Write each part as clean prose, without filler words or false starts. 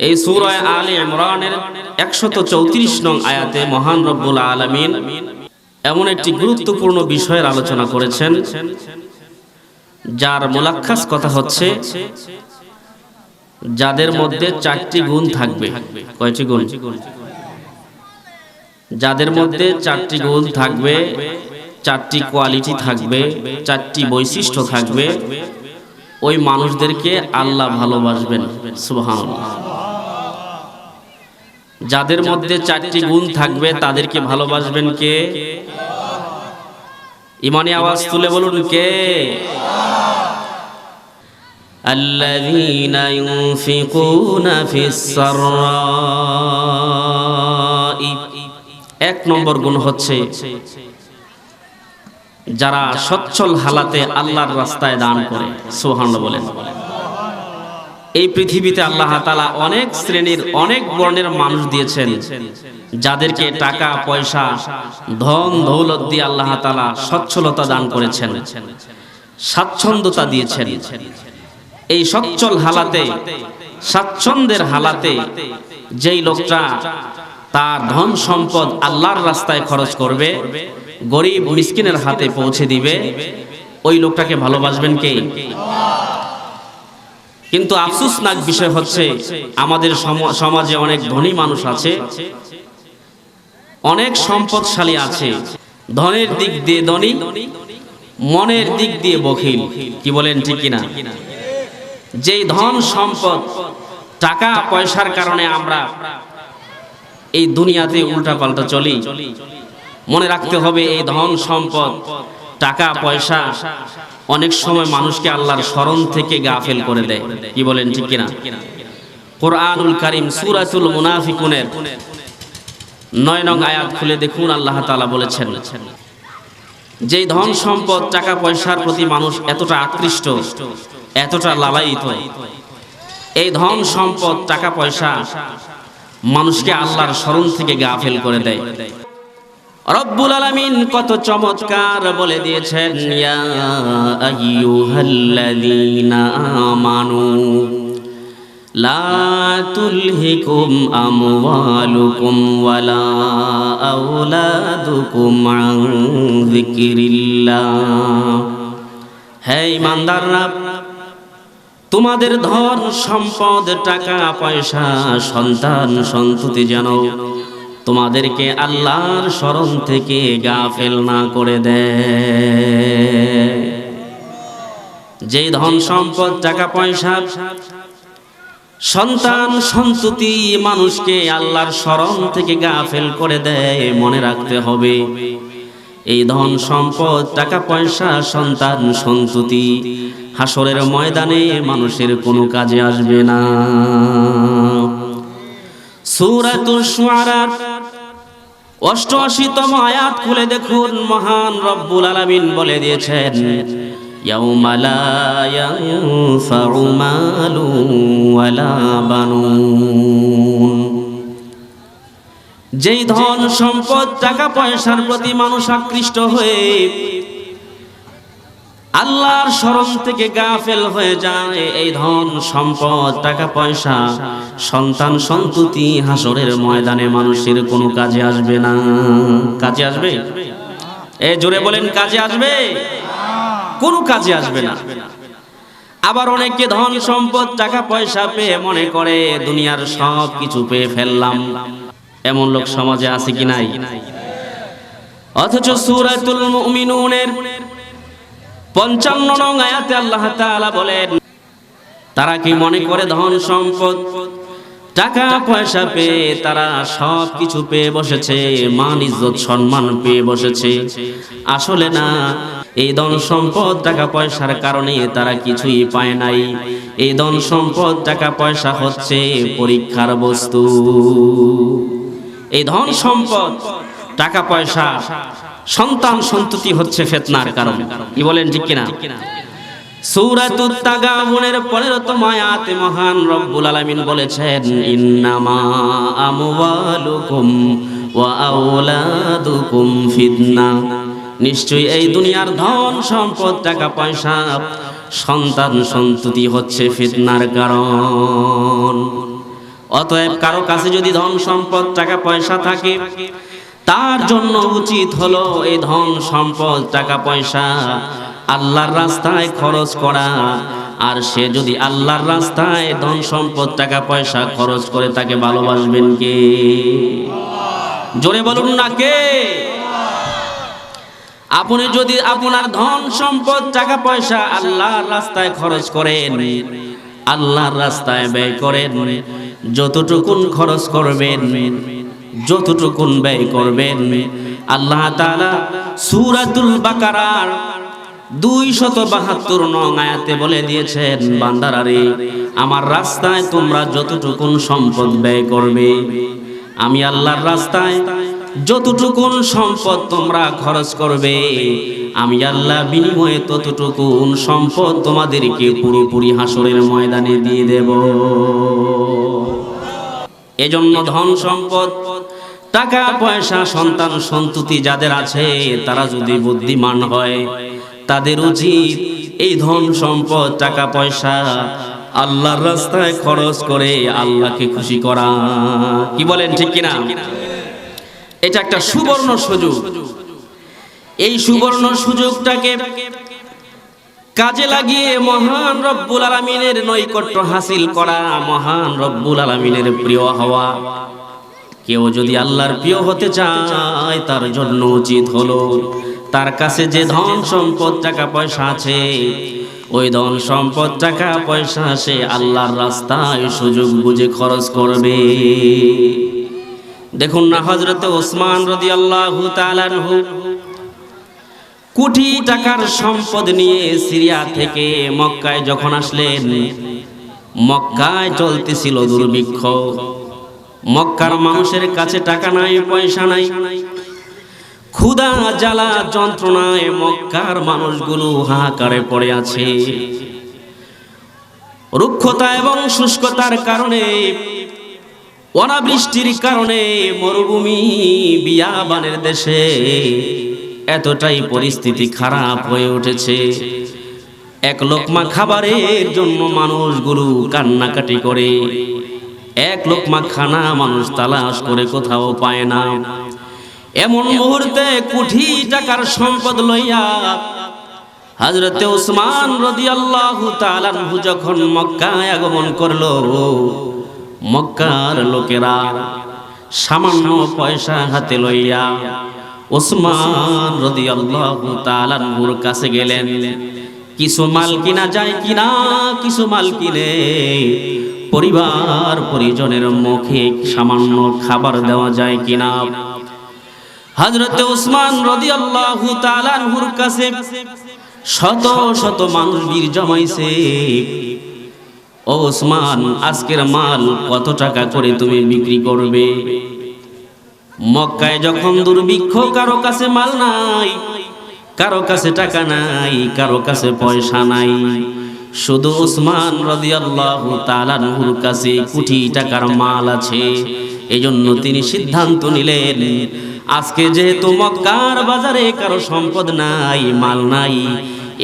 এই সূরা আলে ইমরানের 134 নং আয়াতে মহান রব্বুল আলামিন এমন একটি গুরুত্বপূর্ণ বিষয়ের আলোচনা করেছেন, যার মুলাক্কাস কথা হচ্ছে যাদের মধ্যে 4টি গুণ থাকবে। কয়টি গুণ? যাদের মধ্যে 4টি গুণ থাকবে, 4টি কোয়ালিটি থাকবে, 4টি বৈশিষ্ট্য থাকবে, ওই মানুষদেরকে আল্লাহ ভালোবাসবেন। সুবহানাল্লাহ। যাদের মধ্যে 4টি গুণ থাকবে তাদেরকে ভালোবাসবেন কে? ইমানি আওয়াজ তুলে বলুন কে? আল্লাযীনা ইউনফিকুনা ফিস সাররাই। 1 নম্বর গুণ হচ্ছে যারা সচ্ছল হালাতে আল্লাহর রাস্তায় দান করে। সুবহানাল্লাহ বলেন। এই পৃথিবীতে আল্লাহ তাআলা অনেক শ্রেণীর অনেক বর্ণের মানুষ দিয়েছেন, যাদেরকে টাকা পয়সা ধন দৌলত দিয়ে আল্লাহ তাআলা সচ্ছলতা দান করেছেন, স্বাচ্ছন্দ্যতা দিয়েছেন। এই সচ্ছল হালাতে, স্বাচ্ছন্দ্যের হালাতে যেই লোকটা তার ধন সম্পদ আল্লাহর রাস্তায় খরচ করবে, গরিব মিসকিনের হাতে পৌঁছে দিবে, ওই লোকটাকে ভালোবাসবেন কে? কিন্তু আফসোসনাক বিষয় হচ্ছে আমাদের সমাজে অনেক ধনী মানুষ আছে, অনেক সম্পদশালী আছে, ধনের দিক দিয়ে ধনী, মনের দিক দিয়ে বখিল। কি বলেন, ঠিক কিনা? যেই ধন সম্পদ টাকা পয়সার কারণে আমরা এই দুনিয়াতে উল্টা পাল্টা চলি, মনে রাখতে হবে এই ধন সম্পদ টাকা পয়সা অনেক সময় মানুষকে আল্লাহর স্মরণ থেকে গাফেল করে দেয়। কি বলেন, ঠিক কিনা? কোরআনুল কারীম সূরাতুল মুনাফিকুনের 9 নং আয়াত খুলে দেখুন, আল্লাহ তাআলা বলেছেন যেই ধন সম্পদ টাকা পয়সার প্রতি মানুষ এতটা আকৃষ্ট, এতটা লালায়িত, এই ধন সম্পদ টাকা পয়সা মানুষকে আল্লাহর স্মরণ থেকে গাফেল করে দেয়। রব্বুল আলামিন কত চমৎকার বলে দিয়েছেন, ইয়া আইয়ুহাল্লাযীনা আমানু লা তুলহিকুম আমওয়ালুকুম ওয়ালা আওলাদুকুম আন যিকরিল্লাহ। হে ঈমানদাররা, তোমাদের ধন সম্পদ টাকা পয়সা সন্তান সন্ততি যেন তোমাদেরকে আল্লাহর স্মরণ থেকে গাফেল না করে দেয়। যেই ধন সম্পদ টাকা পয়সা সন্তান সন্ততি মানুষকে আল্লাহর স্মরণ থেকে গাফেল করে দেয়, মনে রাখতে হবে এই ধন সম্পদ টাকা পয়সা সন্তান সন্ততি হাসরের ময়দানে মানুষের কোনো কাজে আসবে না। সূরাতুশ শুআরা 88তম আয়াত খুলে দেখুন, মহান রব্বুল আলামিন বলে দিয়েছেন, ইয়াউমা লা ইয়ানফাউ মালুন ওয়ালা বানুন। যেই ধন সম্পদ টাকা পয়সার প্রতি মানুষ আকৃষ্ট হয়ে আল্লাহর স্মরণ থেকে গাফেল হয়ে যায়, এই ধন সম্পদ টাকা পয়সা সন্তান সন্ততি হাসরের ময়দানে মানুষের কোনো কাজে আসবে না। কাজে আসবে? এ জোরে বলেন, কাজে আসবে? কোনো কাজে আসবে না। আবার অনেকে ধন সম্পদ টাকা পয়সা পেয়ে মনে করে দুনিয়ার সব কিছু পেয়ে ফেললাম, এমন লোক সমাজে আছে কি নাই? অথচ সূরাতুল মুমিনুনের 55 নং আয়াতে আল্লাহ তাআলা বলেন, তারা কি মনে করে ধন সম্পদ টাকা পয়সা পেয়ে তারা সব কিছু পেয়ে বসেছে, মান ইজ্জত সম্মান পেয়ে বসেছে? আসলে না, এই ধন সম্পদ টাকা পয়সার কারণে তারা কিছুই পায় নাই। এই ধন সম্পদ টাকা পয়সা হচ্ছে পরীক্ষার বস্তু। এই ধন সম্পদ টাকা পয়সা সন্তান সন্ততি হচ্ছে ফিতনার কারণ। কি বলেন, ঠিক কিনা? সূরাতুত তাগাবুনের 15তম আয়াতে মহান রব্বুল আলামিন বলেছেন, ইন্নামা আমওয়ালুকুম ওয়া আওলাদুকুম ফিতনা। নিশ্চয়ই এই দুনিয়ার ধন সম্পদ টাকা পয়সা সন্তান সন্ততি হচ্ছে ফিতনার কারণ। অতএব কারো কাছে যদি ধন সম্পদ টাকা পয়সা থাকে, তার জন্য উচিত হলো এই ধন সম্পদ টাকা পয়সা আল্লাহর রাস্তায় খরচ করা। আর সে যদি আল্লাহর রাস্তায় ধন সম্পদ টাকা পয়সা খরচ করে, তাকে ভালোবাসবেন কে? জোরে বলুন না কে? আপনি যদি আপনার ধন সম্পদ টাকা পয়সা আল্লাহর রাস্তায় খরচ করেন, আল্লাহর রাস্তায় ব্যয় করেন, যতটুকুন খরচ করবেন, যতটুকুন ব্যয় করবেন, আল্লাহ তাআলা সূরাতুল বাকারার 272 নং আয়াতে বলে দিয়েছেন, বান্দারা রে, আমার রাস্তায় তোমরা যতটুকুন সম্পদ ব্যয় করবে, আমি আল্লাহর রাস্তায় যতটুকুন সম্পদ তোমরা খরচ করবে, আমি আল্লাহ বিনিময়ে ততটুকুন সম্পদ তোমাদেরকে পুরোপুরি হাসরের ময়দানে দিয়ে দেব। এজন্য ধন সম্পদ টাকা পয়সা সন্তান সন্ততি যাদের আছে, তারা যদি বুদ্ধিমান হয়, তাদের উচিত এই ধন সম্পদ টাকা পয়সা আল্লাহর রাস্তায় খরচ করে আল্লাহকে খুশি করা। কি বলেন, ঠিক কিনা? এটা একটা সুবর্ণ সুযোগ। এই সুবর্ণ সুযোগটাকে কাজে লাগিয়ে মহান রব্বুল আলামিনের নৈকট্য হাসিল করা, মহান রব্বুল আলামিনের প্রিয় হওয়া। কেউ যদি আল্লাহর প্রিয় হতে চায়, তার জন্য উচিত হলো তার কাছে যে ধন সম্পদ টাকা পয়সা আছে, ওই ধন সম্পদ টাকা পয়সা সে আল্লাহর রাস্তায় সুযোগ বুঝে খরচ করবে। দেখুন না, হযরত ওসমান রাদিয়াল্লাহু তাআলা আনহু কোটি টাকার সম্পদ নিয়ে সিরিয়া থেকে মক্কায় যখন আসলেন, মক্কায় চলতেছিল দুর্ভিক্ষ। মক্কার মানুষের কাছে টাকা নাই, পয়সা নাই, ক্ষুধা জ্বালা যন্ত্রণায় মক্কার মানুষগুলো হাহাকারে পড়ে আছে। রুক্ষতা এবং শুষ্কতার কারণে, অনাবৃষ্টির কারণে, মরুভূমি বিয়াবানের দেশে এতটাই পরিস্থিতি খারাপ হয়ে উঠেছে, এক লোকমা খাবারের জন্য মানুষগুলো কান্নাকাটি করে, এক লোকমা খানা মানুষ তালাশ করে কোথাও পায় না। এমন মুহূর্তে কোটি টাকার সম্পদ লইয়া হযরত ওসমান রাদিয়াল্লাহু তাআলা আনহু যখন মক্কায় আগমন করলো, মক্কার লোকেরা সামান্য পয়সা হাতে লইয়া ওসমান রাদিয়াল্লাহু তাআলা আনহুর কাছে গেলেন। কিছু মাল কিনা যায় কিনা, কিছু মাল কিনে পরিবার পরিজনের মুখে সামান্য খাবার দেওয়া যায় কিনা। হযরত ওসমান রাদিয়াল্লাহু তাআলা আনহুর কাছে শত শত মানুষ ভিড় জমাইছে। ও ওসমান, আজকের মাল কত টাকা করে তুমি বিক্রি করবে? মক্কায় যখন দুর্ভিক্ষ, কারো কাছে মাল নাই, কারো কাছে টাকা নাই, কারো কাছে পয়সা নাই, শুধু ওসমান রাদিয়াল্লাহু তাআলা আনহুর কাছে কোটি টাকার মাল আছে। এজন্য তিনি সিদ্ধান্ত নিলেন, আজকে যেহেতু মক্কার বাজারে কারো সম্পদ নাই, মাল নাই,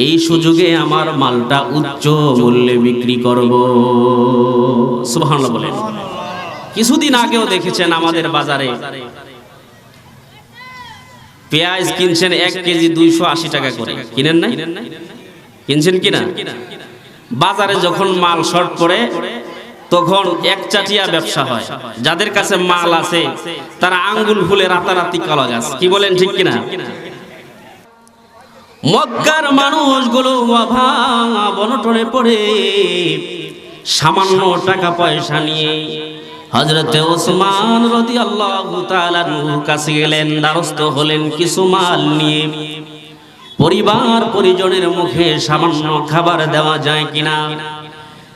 এই সুযোগে আমার মালটা উচ্চ মূল্যে বিক্রি করব। সুবহানাল্লাহ বলেন। কিছুদিন আগেও দেখেছেন আমাদের বাজারে পেঁয়াজ কিনছেন 1 কেজি 280 টাকা করে, কিনেন না? কিনছেন কিনা? বাজারে যখন মাল শর্ট পড়ে তখন একচাটিয়া ব্যবসা হয়। যাদের কাছে মাল আছে তারা আঙ্গুল ফুলে রাতারাতি কলা গাছ। কি বলেন, ঠিক কিনা? মক্কার মানুষগুলো অভাব অনটনে পড়ে সামান্য টাকা পয়সা নিয়ে হযরত ওসমান রাদিয়াল্লাহু তাআলা আনহুর কাছে গেলেন, দ্বারস্থ হলেন কিছু মাল নিয়ে। পরিবার পরিজনের মুখে সামান্য খাবার দেওয়া যায় কিনা।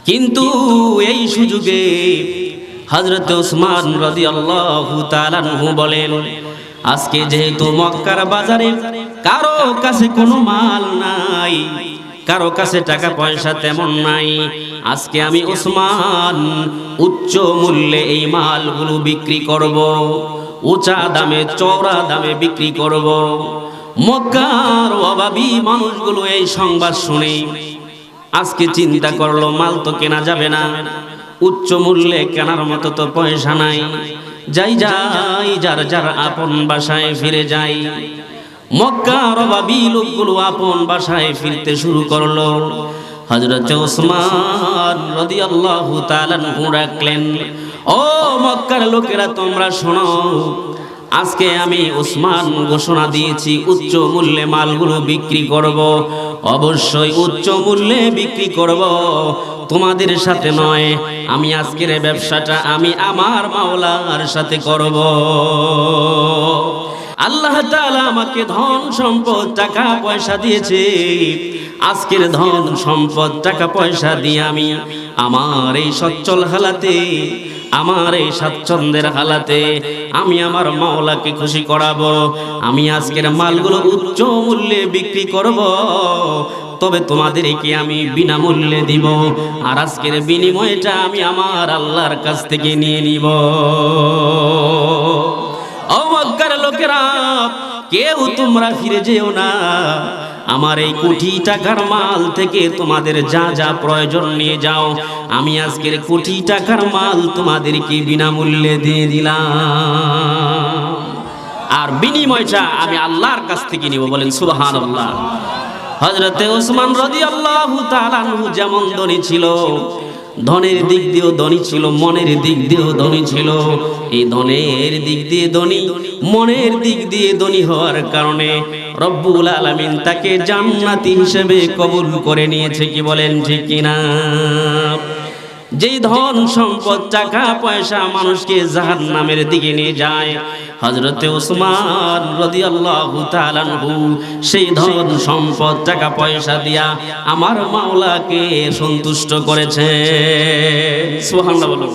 কিন্তু এই সুযোগে হযরত ওসমান রাদিয়াল্লাহু তাআলা আনহু বলেন, আজকে যেহেতু মক্কার বাজারে কারো কাছে কোনো মাল নাই, কারো কাছে টাকা পয়সা তেমন নাই, আজকে আমি ওসমান উচ্চ মূল্যে এই মালগুলো বিক্রি করব, উঁচা দামে চওড়া দামে বিক্রি করব। মক্কার অভাবী মানুষগুলো এই সংবাদ শুনে আজকে চিন্তা করলো, মাল তো কেনা যাবে না, উচ্চ মূল্যে কেনার মতো তো পয়সা নাই। যাই যার যার আপন বাসায় ফিরে যাই। মক্কার অভাবী লোকগুলো আপন বাসায় ফিরতে শুরু করলো। হযরত ওসমান রাদিয়াল্লাহু তাআলা আনহু রাখলেন, ও মক্কার লোকেরা তোমরা শোনো, আজকে আমি ওসমান ঘোষণা দিয়েছি উচ্চ মূল্যে মালগুলো বিক্রি করব, অবশ্যই উচ্চ মূল্যে বিক্রি করব, তোমাদের সাথে নয়। আমি আজকের ব্যবসাটা আমি আমার মাওলার সাথে করব। আল্লাহ তাআলা আমাকে ধন সম্পদ টাকা পয়সা দিয়েছে। আজকের ধন সম্পদ টাকা পয়সা দিয়ে আমি আমার এই সচ্ছল হালাতে, আমার এই স্বাচ্ছন্দ্যের হালাতে আমি আমার মাওলাকে খুশি করাবো। আমি আজকের মালগুলো উচ্চ মূল্যে বিক্রি করব, তবে তোমাদেরকে আমি বিনামূল্যে দিব, আর আজকের বিনিময়টা আমি আমার আল্লাহর কাছ থেকে নিয়ে নিব। ও মক্কার লোকেরা, কেউ তোমরা ফিরে যেও না। আমার এই কোটি টাকার মাল থেকে তোমাদের যা যা প্রয়োজন নিয়ে যাও। আমি আজকের কোটি টাকার মাল তোমাদেরকে বিনামূল্যে দিয়ে দিলাম, আর বিনিময়টা আমি আল্লাহর কাছ থেকে নিব। বলেন সুবহানাল্লাহ। হযরতে ওসমান রাদিয়াল্লাহু তাআলা আনহু যেমন ধনী ছিল, ধনের দিক দিয়েও ধনী ছিল, মনের দিক দিয়েও ধনী ছিল। এই ধনের দিক দিয়ে ধনী, মনের দিক দিয়ে ধনী হওয়ার কারণে রব্বুল আলামিন তাকে জান্নাতি হিসেবে কবুল করে নিয়েছে। কি বলেন ঠিক কিনা? যেই ধন সম্পদ টাকা পয়সা মানুষকে জাহান্নামের দিকে নিয়ে যায়, হযরতে ওসমান রাদিয়াল্লাহু তাআলা আনহু সেই ধন সম্পদ টাকা পয়সা দিয়া আমার মাওলাকে সন্তুষ্ট করেছে। সুবহানাল্লাহ বলুন।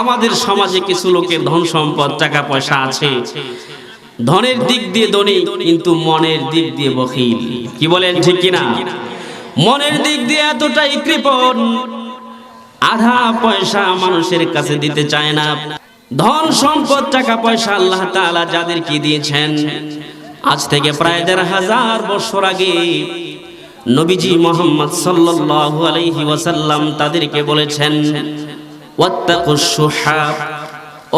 আমাদের সমাজে কিছু লোকের ধন সম্পদ টাকা পয়সা আছে, ধনের দিক দিয়ে ধনী কিন্তু মনের দিক দিয়ে বখিল। কি বলেন ঠিক কিনা? মনের দিক দিয়ে এতটাই কৃপণ, আধা পয়সা মানুষের কাছে দিতে চায় না। ধন সম্পদ টাকা পয়সা আল্লাহ তাআলা যাদেরকে দিয়েছেন, আজ থেকে প্রায় ১৫০০ বছর আগে নবীজি মুহাম্মদ সাল্লাল্লাহু আলাইহি ওয়াসাল্লাম তাদেরকে বলেছেন, ওয়াত্তাকুশ শুহা,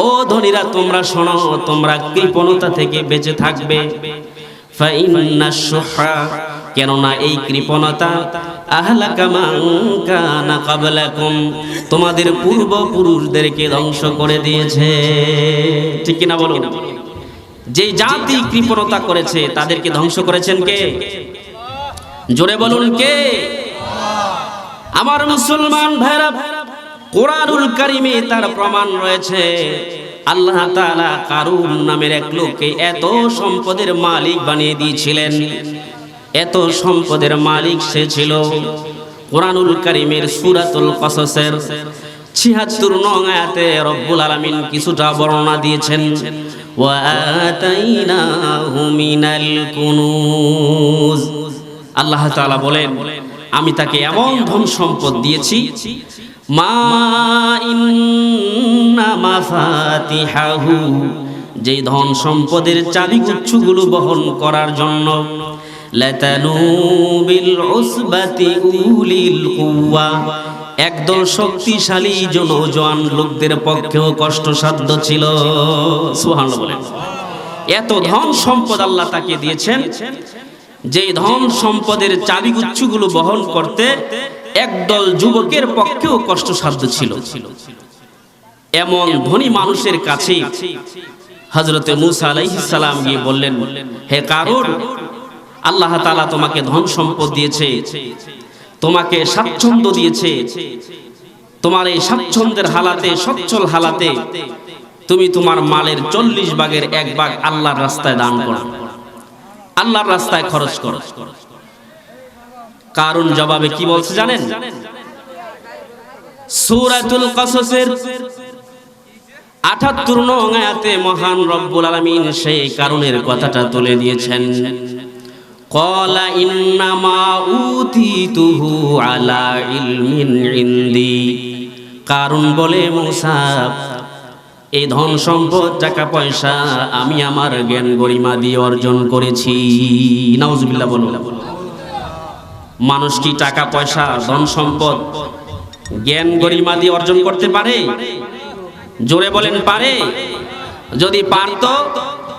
ও ধনীরা তোমরা শোনো, তোমরা কৃপণতা থেকে বেঁচে থাকবে। ফাইন্নাশ শুহা, কেননা এই কৃপণতা আহলাকা মান কানা ক্বাবলাকুম, তোমাদের পূর্বপুরুষদেরকে ধ্বংস করে দিয়েছে। ঠিক কিনা বলুন? যে জাতি কৃপণতা করেছে তাদেরকে ধ্বংস করেছেন কে? জোরে বলুন কে? আমার মুসলমান ভাইরা, কোরআনুল কারীমে তার প্রমাণ রয়েছে। আল্লাহ তাআলা কারুন নামের এক লোককে এত সম্পদের মালিক বানিয়ে দিয়েছিলেন, এত সম্পদের মালিক সে ছিল। কোরআনুল কারীমের সূরাতুল কসসের ৭৬ নং আয়াতে রব্বুল আলামিন কিছুটা বর্ণনা দিয়েছেন, ওয়া আতাইনাহু মিনাল কুনুজ। আল্লাহ তাআলা বলেন, আমি তাকে এমন ধন সম্পদ দিয়েছি, মা ইন্না মাফাতিহাহু, যেই ধন সম্পদের চাবিগুচ্ছগুলো বহন করার জন্য লাতানু বিল উসবাতি উলিল কুওয়া, একদল শক্তিশালী জনজোয়ান লোকদের পক্ষেও কষ্টসাধ্য ছিল। সুবহানাল্লাহ বলেন। এত ধন সম্পদ আল্লাহ তাকে দিয়েছেন, যেই ধন সম্পদের চাবিগুচ্ছগুলো বহন করতে একদল যুবকের পক্ষেও কষ্টসাধ্য ছিল। এমন ধনী মানুষের কাছে হযরতে মূসা আলাইহিস সালাম গিয়ে বললেন, হে কারুন, আল্লাহ তাআলা তোমাকে ধন সম্পদ দিয়েছে, তোমাকে স্বাচ্ছন্দ্য দিয়েছে, তোমার এই স্বাচ্ছন্দ্যের হালাতে, সচ্ছল হালাতে তুমি তোমার মালের ৪০ ভাগের ১ ভাগ আল্লাহর রাস্তায় দান করো, আল্লাহর রাস্তায় খরচ করো। কারুন জবাবে কি বলছে জানেন? সূরাতুল কসসের ৭৮ নং আয়াতে মহান রব্বুল আলামিন সেই কারুনের কথাটা তুলে দিয়েছেন। ক্বালা ইন্নামা উতিতুহু আলা ইলমিন ইনদি, কারুন বলে, মূসা, এই ধন সম্পদ টাকা পয়সা আমি আমার জ্ঞান গরিমা দিয়ে অর্জন করেছি। নাউজুবিল্লাহ বলুন। মানুষ কি টাকা পয়সা ধন সম্পদ জ্ঞান গরিমা দিয়ে অর্জন করতে পারে? জোরে বলেন পারে? যদি পারতো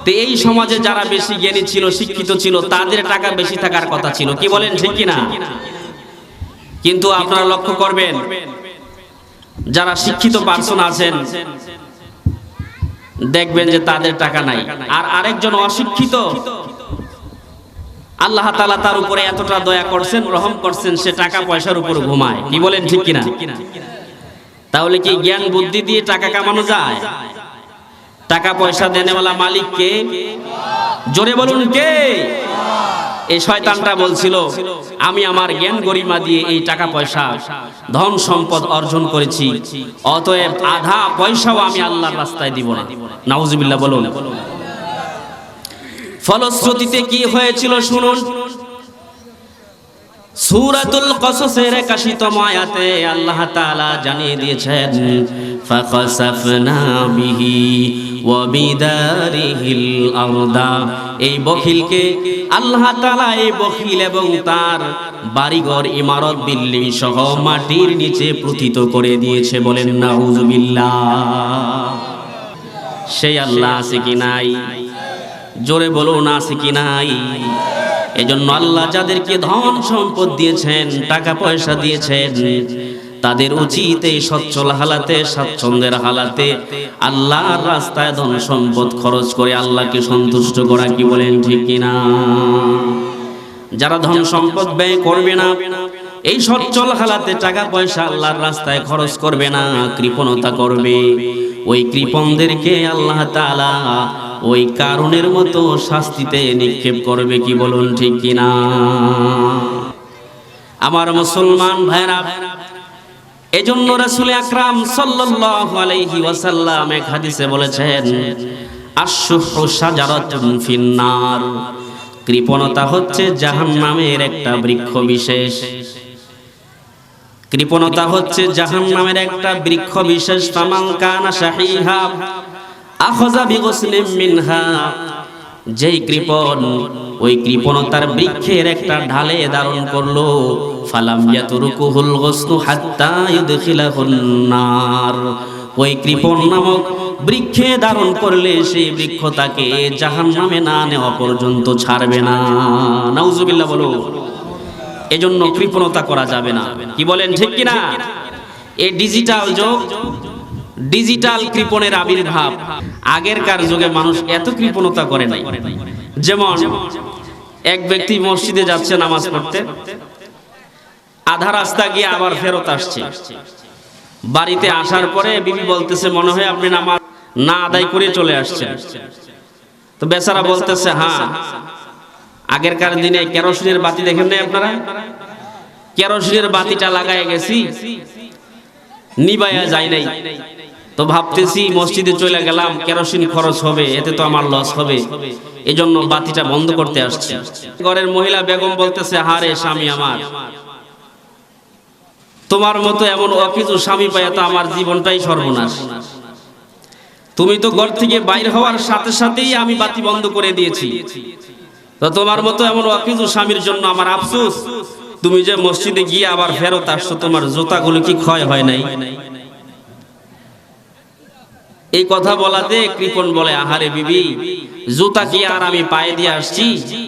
তো এই সমাজে যারা বেশি জ্ঞানী ছিল, শিক্ষিত ছিল, তাদের টাকা বেশি থাকার কথা ছিল। কি বলেন, ঠিক কিনা? কিন্তু আপনারা লক্ষ্য করবেন, যারা শিক্ষিত পার্সন আছেন দেখবেন যে তাদের টাকা নাই, আর আরেকজন অশিক্ষিত আল্লাহ তাআলা তার উপরে এতটা দয়া করছেন, রহম করছেন, সে টাকা পয়সার উপর ঘুমায়। কি বলেন, ঠিক কিনা? তাহলে কি জ্ঞান বুদ্ধি দিয়ে টাকা কামানো যায়? টাকা পয়সা দেনেওয়ালা মালিক কে? জোরে বলুন কে? এই শয়তানটা বলছিল আমি আমার জ্ঞান গরিমা দিয়ে এই টাকা পয়সা ধন সম্পদ অর্জন করেছি, অতএব আধা পয়সাও আমি আল্লাহর রাস্তায় দিব না। নাউজুবিল্লাহ বলুন। ফলশ্রুতিতে কি হয়েছিল শুনুন। সূরাতুল কসসের 81তম আয়াতে আল্লাহ তাআলা জানিয়ে দিয়েছেন, ফাকাসাফনা বিহি ওয়া বিদারিহিল আরদা। এই বখিলকে আল্লাহ তাআলা, এই বখিল এবং তার বাড়িঘর, ইমারত, বিল্ডিং সহ মাটির নিচে প্রথিত করে দিয়েছে। বলেন নাউজুবিল্লাহ। সেই আল্লাহ আছে কি নাই? জোরে বলুন আছে কি নাই? এজন্য আল্লাহ যাদেরকে ধন সম্পদ দিয়েছেন, টাকা পয়সা দিয়েছেন, তাদের উচিত এই সচ্ছল হালাতে, স্বাচ্ছন্দ্যের হালাতে আল্লাহর রাস্তায় ধন সম্পদ খরচ করে আল্লাহকে সন্তুষ্ট করা। কি বলেন, ঠিক কিনা? যারা ধন সম্পদ ব্যয় করবে না, এই সচ্ছল হালাতে টাকা পয়সা আল্লাহর রাস্তায় খরচ করবে না, কৃপণতা করবে, ওই কৃপণদেরকে আল্লাহ তাআলা ওই কারণের মতো শাস্তিতে নিক্ষেপ করবে। কি বলুন, ঠিক কিনা? আমার মুসলমান ভাইরা, এজন্য রাসূল আকরাম সাল্লাল্লাহু আলাইহি ওয়াসাল্লাম এক হাদিসে বলেছেন, আশ-শুহু শাজারাতুন ফিন-নার। কৃপণতা হচ্ছে জাহান্নামের একটা বৃক্ষ বিশেষ। কৃপণতা হচ্ছে জাহান্নামের একটা বৃক্ষ বিশেষ। ফামান কানা শাহীহা আখাযা বিগসলিম মিনহা। যেই কৃপণ ওই কৃপণতার বৃক্ষের একটা ঢালে ধারণ করলো, ফালাম ইয়াতরুকুহুল গসলু হাত্তা ইউদখিলাহুন নার। ওই কৃপণ নামক বৃক্ষে ধারণ করলে সেই বৃক্ষ তাকে জাহান্নামে না নেওয়া পর্যন্ত ছাড়বে না। নাউজুবিল্লাহ বলো। এজন্য কৃপণতা করা যাবে না। কি বলেন, ঠিক কিনা? এই ডিজিটাল যুগ, ডিজিটাল কৃপণের আবির্ভাব। আগেরকার যুগে মানুষ এত কৃপণতা করে নাই। যেমন এক ব্যক্তি মসজিদে যাচ্ছে নামাজ পড়তে, আধা রাস্তা গিয়ে আবার ফেরত আসছে। বাড়িতে আসার পরে বিবি বলতেছে, মনে হয় আপনি নামাজ না আদায় করে চলে আসছেন। তো বেচারা বলতেছে, হ্যাঁ, আগেরকার দিনে কেরোসিনের বাতি দেখেন নাই আপনারা? কেরোসিনের বাতিটা লাগায় গেছি, নিবায়া যায় নাই। তো ভাবতেছি মসজিদে চলে গেলাম, কেরোসিন খরচ হবে, এতে তো আমার লস হবে, এজন্য বাতিটা বন্ধ করতে আসছি। ঘরের মহিলা বেগম বলতেছে, হারে স্বামী আমার, তোমার মতো এমন অকিছু স্বামী পাইয়া তো আমার জীবনটাই সর্বনাশ। তুমি তো ঘর থেকে বাইর হওয়ার সাথে সাথেই আমি বাতি বন্ধ করে দিয়েছি। তো তোমার মতো এমন অকিছু স্বামীর জন্য আমার আফসোস। তুমি যে মসজিদে গিয়ে আবার ফেরত আসছো, তোমার জুতাগুলো কি ক্ষয় হয় নাই? এই কথা বলাতে কৃপণ বলে, আহারে বিবি, জুতা কি আর আমি পায়ে দিয়ে আসছি?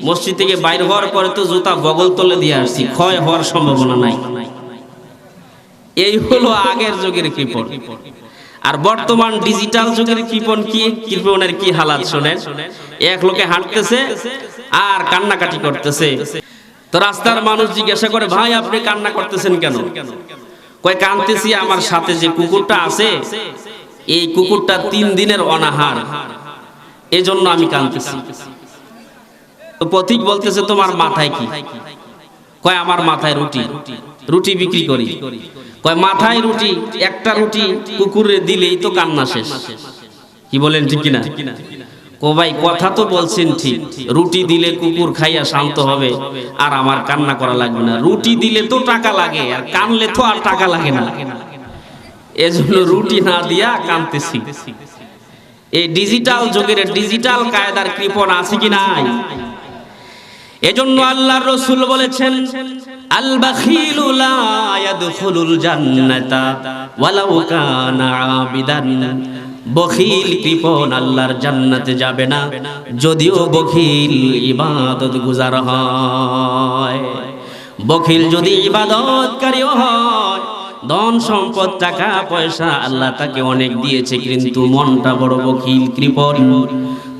মসজিদ থেকে বাইর হওয়ার পরে তো জুতা বগল তলে দিয়ে আসছি, ক্ষয় হওয়ার সম্ভাবনা নাই। এই হলো আগের যুগের কৃপণ। আর বর্তমান ডিজিটাল যুগের কৃপণ কি, কৃপণের কি হালাত শোনেন। এক লোকে হাঁটতেছে আর কান্নাকাটি করতেছে। তো রাস্তার মানুষ জিজ্ঞাসা করে, ভাই আপনি কান্না করতেছেন কেন? কয়, কাঁদতেছি আমার সাথে যে কুকুরটা আছে, এই কুকুরটা 3 দিনের অনাহার, এজন্য আমি কাঁদতেছি। তো পথিক বলতেছে, তোমার মাথায় কি? কয়, আমার মাথায় রুটি, রুটি বিক্রি করি। কয়, মাথায় রুটি, একটা রুটি কুকুরে দিলেই তো কান্না শেষ। কি বলেন, ঠিক কিনা? ও ভাই, কথা তো বলছেন ঠিক, রুটি দিলে কুকুর খাইয়া শান্ত হবে আর আমার কান্না করা লাগবে না। রুটি দিলে তো টাকা লাগে, আর কানলে তো আর টাকা লাগে না, এজন্য রুটি না দিয়া কাঁদতেছি। এই ডিজিটাল যুগের ডিজিটাল কায়দার কৃপণ আছে কি নাই? এজন্য আল্লাহর রাসূল বলেছেন, আল বাখিলু লা ইয়াদখুলুল জান্নাতা ওয়ালাউ কানা আবিদান। বখিল কৃপণ আল্লাহর জান্নাতে যাবে না, যদিও বখিল ইবাদত গুজার হয়। বখিল যদি ইবাদতকারীও হয়, ধন সম্পদ টাকা পয়সা আল্লাহ তাকে অনেক দিয়েছে, কিন্তু মনটা বড় বখিল কৃপণ,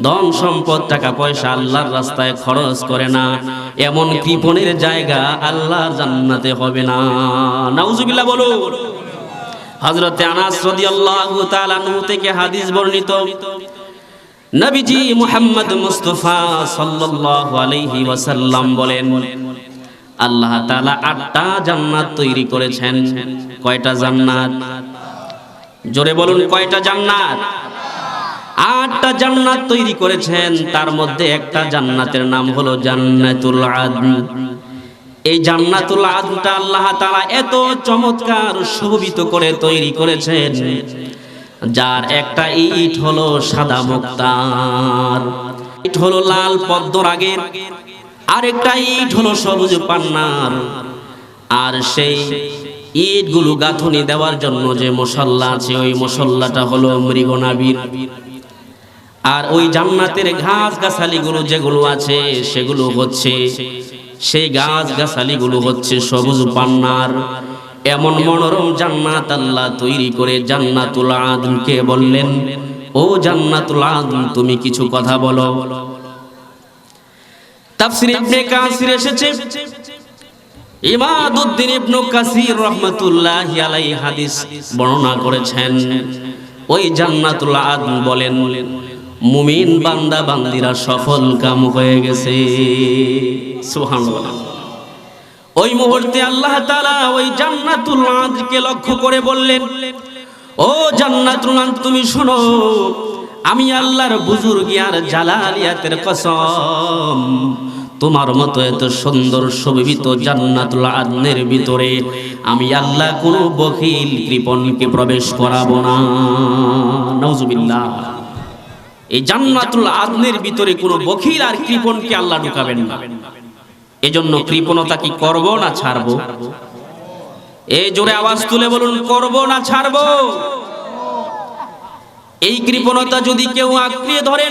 ধন সম্পদ টাকা পয়সা আল্লাহর রাস্তায় খরচ করে না, এমন কৃপণের জায়গা আল্লাহর জান্নাতে হবে না। নাউজুবিল্লাহ বলুন। হযরত আনাস রাদিয়াল্লাহু তাআলা আনহু থেকে হাদিস বর্ণিত, নবীজি মুহাম্মদ মুস্তাফা সাল্লাল্লাহু আলাইহি ওয়াসাল্লাম বলেন, আল্লাহ তাআলা 8টা জান্নাত তৈরি করেছেন। কয়টা জান্নাত? জোরে বলুন, কয়টা জান্নাত? 8টা জান্নাত তৈরি করেছেন। তার মধ্যে একটা জান্নাতের নাম হলো জান্নাতুল আদন। এই জান্নাতুল আদনটা আল্লাহ তাআলা এত চমৎকার শোভিত করে তৈরি করেছেন, যার একটা ইট হলো সাদা মুক্তার, ইট হলো লাল পদ্মরাগের, আরেকটা ইট হলো সবুজ পান্নার। আর সেই ইটগুলো গাঁথুনি দেওয়ার জন্য যে মশলা আছে, ওই মশলাটা হলো মৃগনাভির। আর ওই জান্নাতের ঘাস গাছালিগুলো যেগুলো আছে, সেগুলো হচ্ছে, সেই গাছ গাছালিগুলো হচ্ছে সবুজ পান্নার। এমন মনোরম জান্নাত আল্লাহ তৈরি করে জান্নাতুল আদনকে বললেন, ও জান্নাতুল আদন, তুমি কিছু কথা বলো। তাফসীর ইবনে কাসির এসেছে, ইমাদউদ্দিন ইবনে কাসির রাহমাতুল্লাহি আলাইহি হাদিস বর্ণনা করেছেন। ওই জান্নাতুল আদন বলেন, মুমিন বান্দা বান্দিরা সফল কাম হয়ে গেছে। সুবহানাল্লাহ। ওই মুহূর্তে আল্লাহ তাআলা ওই জান্নাতুল আদনকে লক্ষ্য করে বললেন, ও জান্নাতুল আদন, তুমি শোনো, আমি আল্লাহর বুজুর্গি আর জালালিয়াতের কসম, তোমার মতো এত সুন্দর শোভিত জান্নাতুল আদনের ভিতরে আমি আল্লাহ কোনো বখিল কৃপণকে প্রবেশ করাবো না। নাউজুবিল্লাহ। এই জান্নাতুল আদনের ভিতরে কোনো বখিল আর কৃপণকে আল্লাহ ঢুকাবেন না। এজন্য কৃপণতা কি করব না ছাড়ব? এই জোরে আওয়াজ তুলে বলুন, করব না ছাড়ব? এই কৃপণতা যদি কেউ আঁকড়ে ধরে,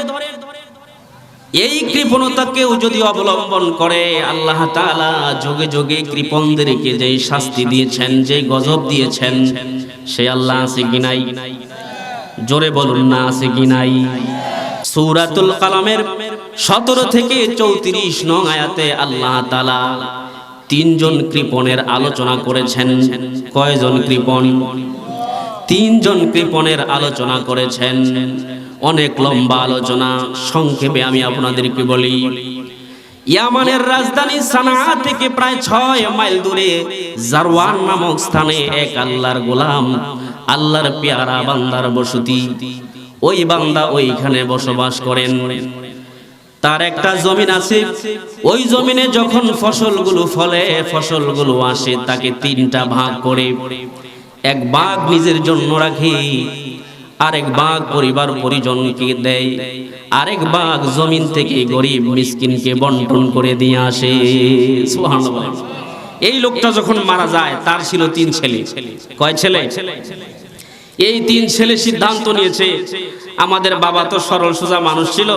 এই কৃপণতা কেউ যদি অবলম্বন করে, আল্লাহ তাআলা যোগে যোগে কৃপণদেরকে যে শাস্তি দিয়েছেন, যে গজব দিয়েছেন, সে আল্লাহ আছে কি নাই? জোরে বলুন না, আছে কি নাই? সূরাতুল কালামের 17 থেকে 34 নং আয়াতে আল্লাহ তাআলা 3 জন কৃপণের আলোচনা করেছেন। কয়জন কৃপণ? 3 জন কৃপণের আলোচনা করেছেন। অনেক লম্বা আলোচনা, সংক্ষেপে আমি আপনাদেরকে বলি। ইয়ামানের রাজধানী সানাআ থেকে প্রায় 6 মাইল দূরে জারওয়ান নামক স্থানে এক আল্লাহর গোলাম, আল্লাহর পেয়ারা বান্দার বসতি। ওই বান্দা ওইখানে বসবাস করেন। তার একটা জমিন আছে। ওই জমিনে যখন ফসলগুলো ফলে, ফসলগুলো আসে, তাকে 3টা ভাগ করে, এক ভাগ নিজের জন্য রাখে, আরেক ভাগ পরিবার পরিজনকে দেয়, আরেক ভাগ জমিন থেকে গরিব মিসকিনকে বন্টন করে দিয়ে আসে। সুবহানাল্লাহ। এই লোকটা যখন মারা যায়, তার ছিল 3 ছেলে। কয় ছেলে? এই 3 ছেলে সিদ্ধান্ত নিয়েছে, আমাদের বাবা তো সরল সোজা মানুষ ছিল,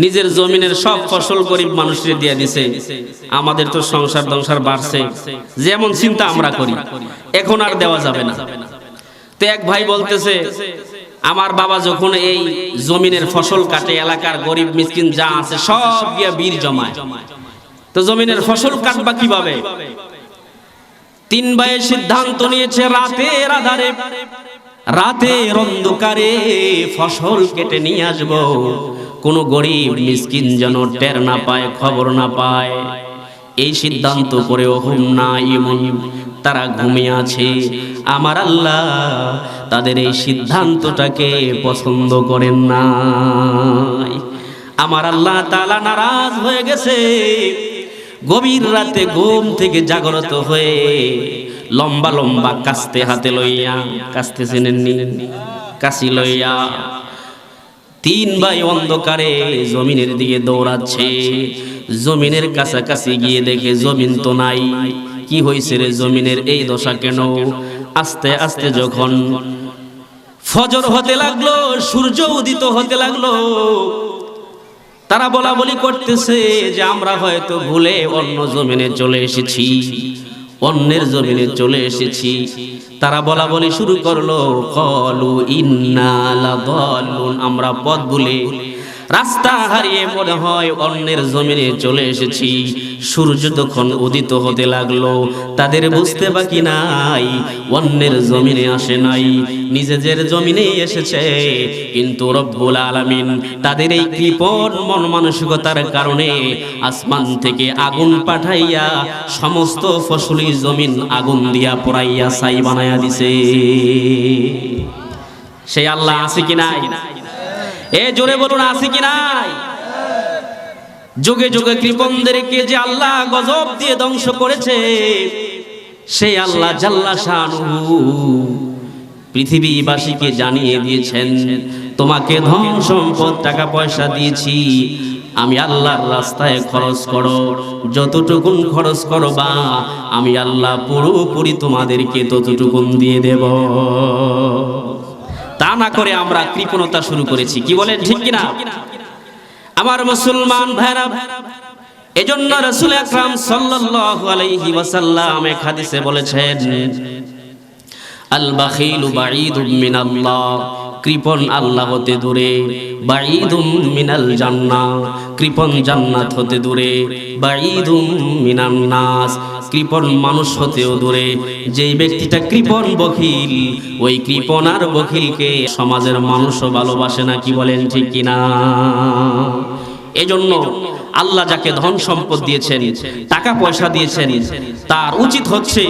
নিজের জমিনের সব ফসল গরিব মানুষকে দিয়ে দিছে, আমাদের তো সংসার বাড়ছে, যেমন চিন্তা আমরা করি, এখন আর দেওয়া যাবে না। তো এক ভাই বলতেছে, আমার বাবা যখন এই জমিনের ফসল কাটে, এলাকার গরিব মিসকিন যা আছে সব গিয়া বীর জমায়, তো জমিনের ফসল কাটবা কিভাবে? 3 ভাইয়ের সিদ্ধান্ত নিয়েছে, রাতের আধারে, রাতের অন্ধকারে ফসল কেটে নিয়ে আসবো, কোনো গরিব মিসকিন যেন টের না পায়, খবর না পায়। এই সিদ্ধান্ত করেও হুম না ইমন, তারা ঘুমিয়ে আছে। আমার আল্লাহ তাদের এই সিদ্ধান্তটাকে পছন্দ করেন না। আমার আল্লাহ তাআলা নারাজ হয়ে গেছে। গভীর রাতে ঘুম থেকে জাগ্রত হয়ে লম্বা লম্বা কাস্তে হাতে লইয়া, কাস্তে চেনেননি? কাশি লইয়া 3 ভাই অন্ধকারে জমিনের দিকে দৌড়াচ্ছে। জমিনের কাছাকাছি গিয়ে দেখে জমিন তো নাই, কি হয়েছে রে জমিনের এই দশা কেন? আস্তে আস্তে যখন ফজর হতে লাগলো, সূর্য উদিত হতে লাগলো, তারা বলা বলি করতেছে যে আমরা হয়তো ভুলে অন্য জমিনে চলে এসেছি, অন্যের জমিনে চলে এসেছি। তারা বলা বলি শুরু করলো, ক্বালু ইন্না লাযাল্লুন, আমরা পথ ভুলে রাস্তা হারিয়ে মনে হয় অন্যের জমিনে চলে এসেছি। সূর্য যখন উদিত হতে লাগলো, তাদের বুঝতে বাকি নাই অন্যের জমিনে আসে নাই, নিজেদের জমিনে এসেছে। কিন্তু রব্বুল আলামিন তাদের এই কৃপণ মন মানসিকতার কারণে আসমান থেকে আগুন পাঠাইয়া সমস্ত ফসলি জমিন আগুন দিয়া পোড়াইয়া ছাই বানাইয়া দিছে। সেই আল্লাহ আছে কি নাই? এ জোরে বলুন আছে কি নাই? যুগে যুগে কৃপণদেরকে যে আল্লাহ গজব দিয়ে ধ্বংস করেছে, সেই আল্লাহ জাল্লা শানুহু পৃথিবীবাসীকে জানিয়ে দিয়েছেন, তোমাকে ধন সম্পদ টাকা পয়সা দিয়েছি, আমি আল্লাহর রাস্তায় খরচ করো, যতটুকুন খরচ করবা আমি আল্লাহ পুরোপুরি তোমাদেরকে ততটুকুন দিয়ে দেব। তা না করে আমরা কৃপণতা শুরু করেছি। কি বলেন ঠিক কিনা আমার মুসলমান ভাইরা? এজন্য রাসূল আকরাম সাল্লাল্লাহু আলাইহি ওয়াসাল্লাম এক হাদিসে বলেছেন, আল বাখিলু বাঈদুম মিনাল্লাহ, কৃপণ আল্লাহ হতে দূরে, বাঈদুম মিনাল জান্নাহ, কৃপণ জান্নাত হতে দূরে, বাঈদুম মিনান নাস, কৃপণ মানুষ হতেও দূরে। যেই ব্যক্তিটা কৃপণ বখিল, ওই কৃপণ আর বখিলকে সমাজের মানুষও ভালোবাসে না। কি বলেন ঠিক কিনা? এজন্য আল্লাহ যাকে ধন সম্পদ দিয়েছেন, টাকা পয়সা দিয়েছেন, তার উচিত হচ্ছে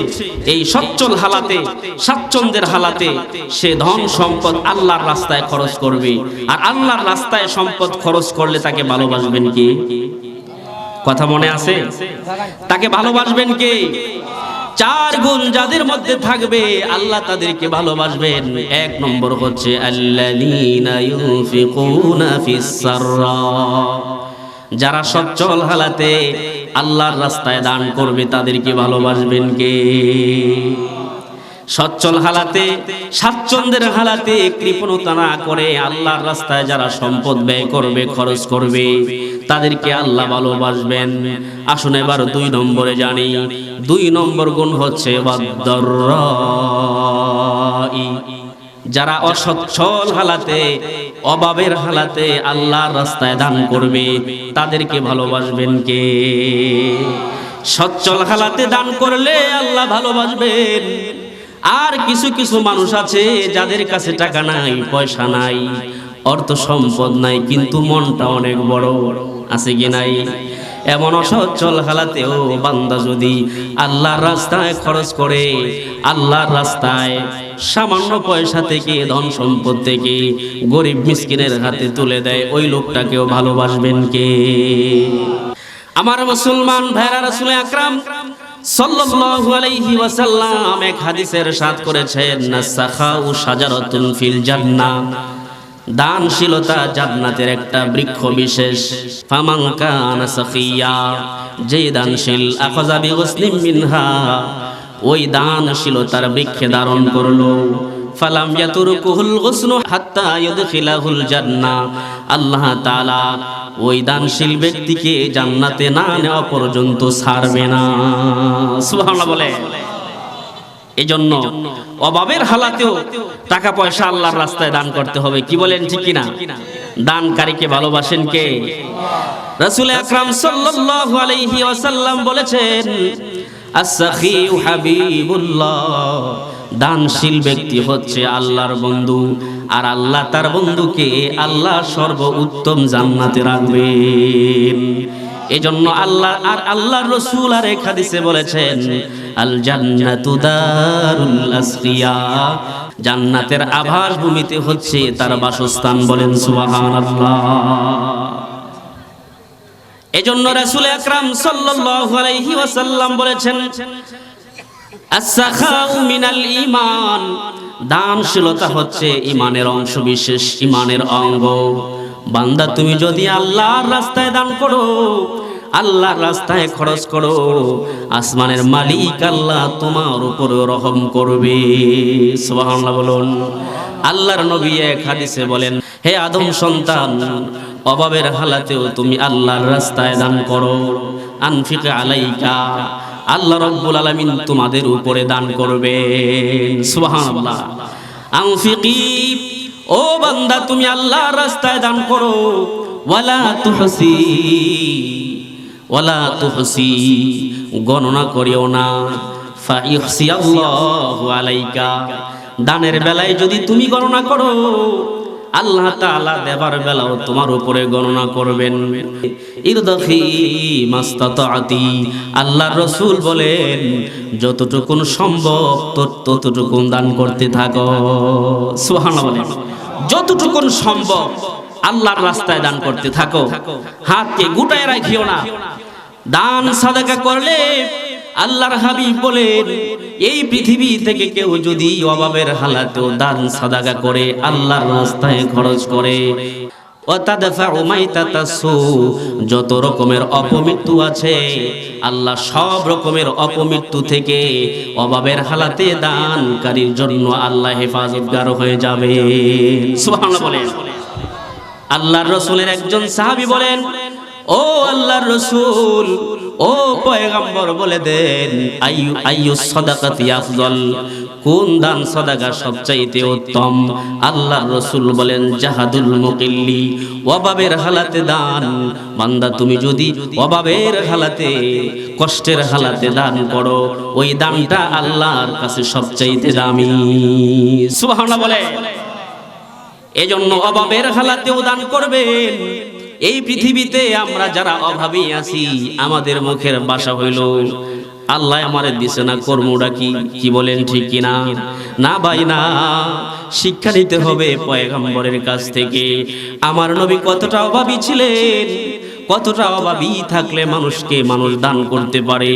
এই সচ্ছল হালাতে, স্বাচ্ছন্দ্যের হালাতে সে ধন সম্পদ আল্লাহর রাস্তায় খরচ করবে। আর আল্লাহর রাস্তায় সম্পদ খরচ করলে তাকে ভালোবাসবেন কে? কথা মনে আছে? তাকে ভালোবাসবেন কে? চার গুণ যাদের মধ্যে থাকবে আল্লাহ তাদেরকে ভালোবাসবেন। এক নম্বর হচ্ছে আল্লাযীনা ইউনফিকুনা ফিস সাররা, যারা সচ্ছল হালাতে আল্লাহর রাস্তায় দান করবে তাদেরকে ভালোবাসবেন কে? সচ্ছল হালাতে, স্বাচ্ছন্দ্যের হালাতে, কৃপণতা না করে আল্লাহর রাস্তায় যারা সম্পদ ব্যয় করবে, খরচ করবে, তাদেরকে আল্লাহ ভালোবাসবেন। আসুন এবার 2 নম্বরে জানি। 2 নম্বর গুণ হচ্ছে ওয়াদ-দাররাই, যারা অসচ্ছল হালাতে, অভাবের হালাতে আল্লাহর রাস্তায় দান করবে, তাদেরকে ভালোবাসবেন কে? সচ্ছল হালাতে দান করলে আল্লাহ ভালোবাসবেন। আর কিছু কিছু মানুষ আছে যাদের কাছে টাকা নাই, পয়সা নাই, অর্থ সম্পদ নাই, কিন্তু মনটা অনেক বড়। আছে কি নাই? এমন অসচ্ছল হালাতেও বান্দা যদি আল্লাহর রাস্তায় খরচ করে, আল্লাহর রাস্তায় সামান্য পয়সা থেকে, ধন সম্পদ থেকে গরিব মিসকিনের হাতে তুলে দেয়, ওই লোকটাকেও ভালোবাসবেন কে? আমার মুসলমান ভাইরা, রাসূল আকরাম সাল্লাল্লাহু আলাইহি ওয়াসাল্লাম এক হাদিসে ইরশাদ করেছেন, সাখাউ শাজারাতুন ফিল জান্নাহ, দানশীলতা জান্নাতের একটা বৃক্ষ বিশেষ। ফামান কানা সাখিয়া, যে দানশীল, আখাযা বিগসলিম মিনহা, ওই দানশীলতার বৃক্ষে ধারণ করলো, ফালাম ইয়াতুরকুহুল গুসনু হাত্তা ইউদখিলাহুল জান্নাহ, আল্লাহ তাআলা ওই দানশীল ব্যক্তিকে জান্নাতে না নেওয়া পর্যন্ত ছাড়বে না। সুবহানাল্লাহ বলে। এজন্য অভাবের হালাতেও টাকা পয়সা আল্লাহর রাস্তায় দান করতে হবে। কি বলেন ঠিক কিনা? দানকারীকে ভালোবাসেন কে? রাসূল আকরাম সাল্লাল্লাহু আলাইহি ওয়াসাল্লাম বলেছেন, আস-সাখিউ হাবিবুল্লাহ, দানশীল ব্যক্তি হচ্ছে আল্লাহর বন্ধু, আর আল্লাহ তার বন্ধুকে আল্লাহ সর্বোত্তম জান্নাতে রাখবেন। এজন্য আল্লাহ আর আল্লাহর রাসূল আর এক হাদিসে বলেছেন, আল জান্নাতু দারুল আসফিয়া, জান্নাতের আভাস ভূমিতে হচ্ছে তার বাসস্থান। বলেন সুবহানাল্লাহ। এজন্য রাসূল আকরাম সাল্লাল্লাহু আলাইহি ওয়াসাল্লাম বলেছেন, আস-সাখাউ মিনাল ঈমান, দানশীলতা হচ্ছে ঈমানের অংশ বিশেষ, ঈমানের অঙ্গ। বান্দা তুমি যদি আল্লাহর রাস্তায় দান করো, আল্লাহর রাস্তায় খরচ করো, আসমানের মালিক আল্লাহ তোমার উপর রহম করবে। সুবহানাল্লাহ বলুন। আল্লাহর নবী এক হাদিসে বলেন, হে আদম সন্তান, অভাবের হালাতেও তুমি আল্লাহর রাস্তায় দান করো। আনফিক আলাইকা, আল্লাহ রাব্বুল আলামিন তোমাদের উপরে দান করবেন। সুবহানাল্লাহ। আনফিকি, ও বান্দা তুমি আল্লাহর রাস্তায় দান করো। ওয়ালা তুহসি, গণনা করিও না। ফাইহসিয়াল্লাহু আলাইকা, দানের বেলায় যদি তুমি গণনা করো, আল্লাহ তাআলা দেবার বেলাও তোমার উপরে গণনা করবেন। ইরদাফি মাস্তাতাতি, আল্লাহর রাসূল বলেন যতটুকুন সম্ভব ততটুকুন দান করতে থাকো। সুবহানাল্লাহ। যতটুকুন সম্ভব আল্লাহর রাস্তায় দান করতে থাকো, হাতকে গুটায় রাখিও না। দান সাদাকা করলে আল্লাহর হাবিব বলেন, এই পৃথিবী থেকে কেউ যদি অভাবের হালাতেও দান সাদাকা করে, আল্লাহর রাস্তায় খরচ করে, যত রকমের অপমৃত্যু আছে, আল্লাহ সব রকমের অপমৃত্যু থেকে অভাবের হালাতে দানকারীর জন্য আল্লাহ হেফাজতগার হয়ে যাবে। সুবহানাল্লাহ বলেন। আল্লাহর রাসূলের একজন সাহাবী বলেন, ও আল্লাহর রাসূল, ও পয়গম্বর বলে দেন, আইয়ু সাদাকাতি আফদল, কোন দান সাদাকা সবচাইতে উত্তম? আল্লাহর রাসূল বলেন, জাহাদুল মুকিল্লি, অভাবের হালাতে দান। বান্দা তুমি যদি অভাবের হালাতে, কষ্টের হালাতে দান করো, ওই দানটা আল্লাহর কাছে সবচাইতে দামি। সুবহানাল্লাহ বলে। এজন্য অভাবের হালাতেও দান করবেন। এই পৃথিবীতে আমরা যারা অভাবী আছি, আমাদের মুখের ভাষা হইল, আল্লাহ আমারে দিছে না, কর্মটা কি বলেন ঠিক কিনা? না ভাই না, শিক্ষা নিতে হবে পয়গম্বরের কাছ থেকে। আমার নবী কতটা অভাবী ছিলেন, কতটা অভাবী থাকলে মানুষকে মানুষ দান করতে পারে।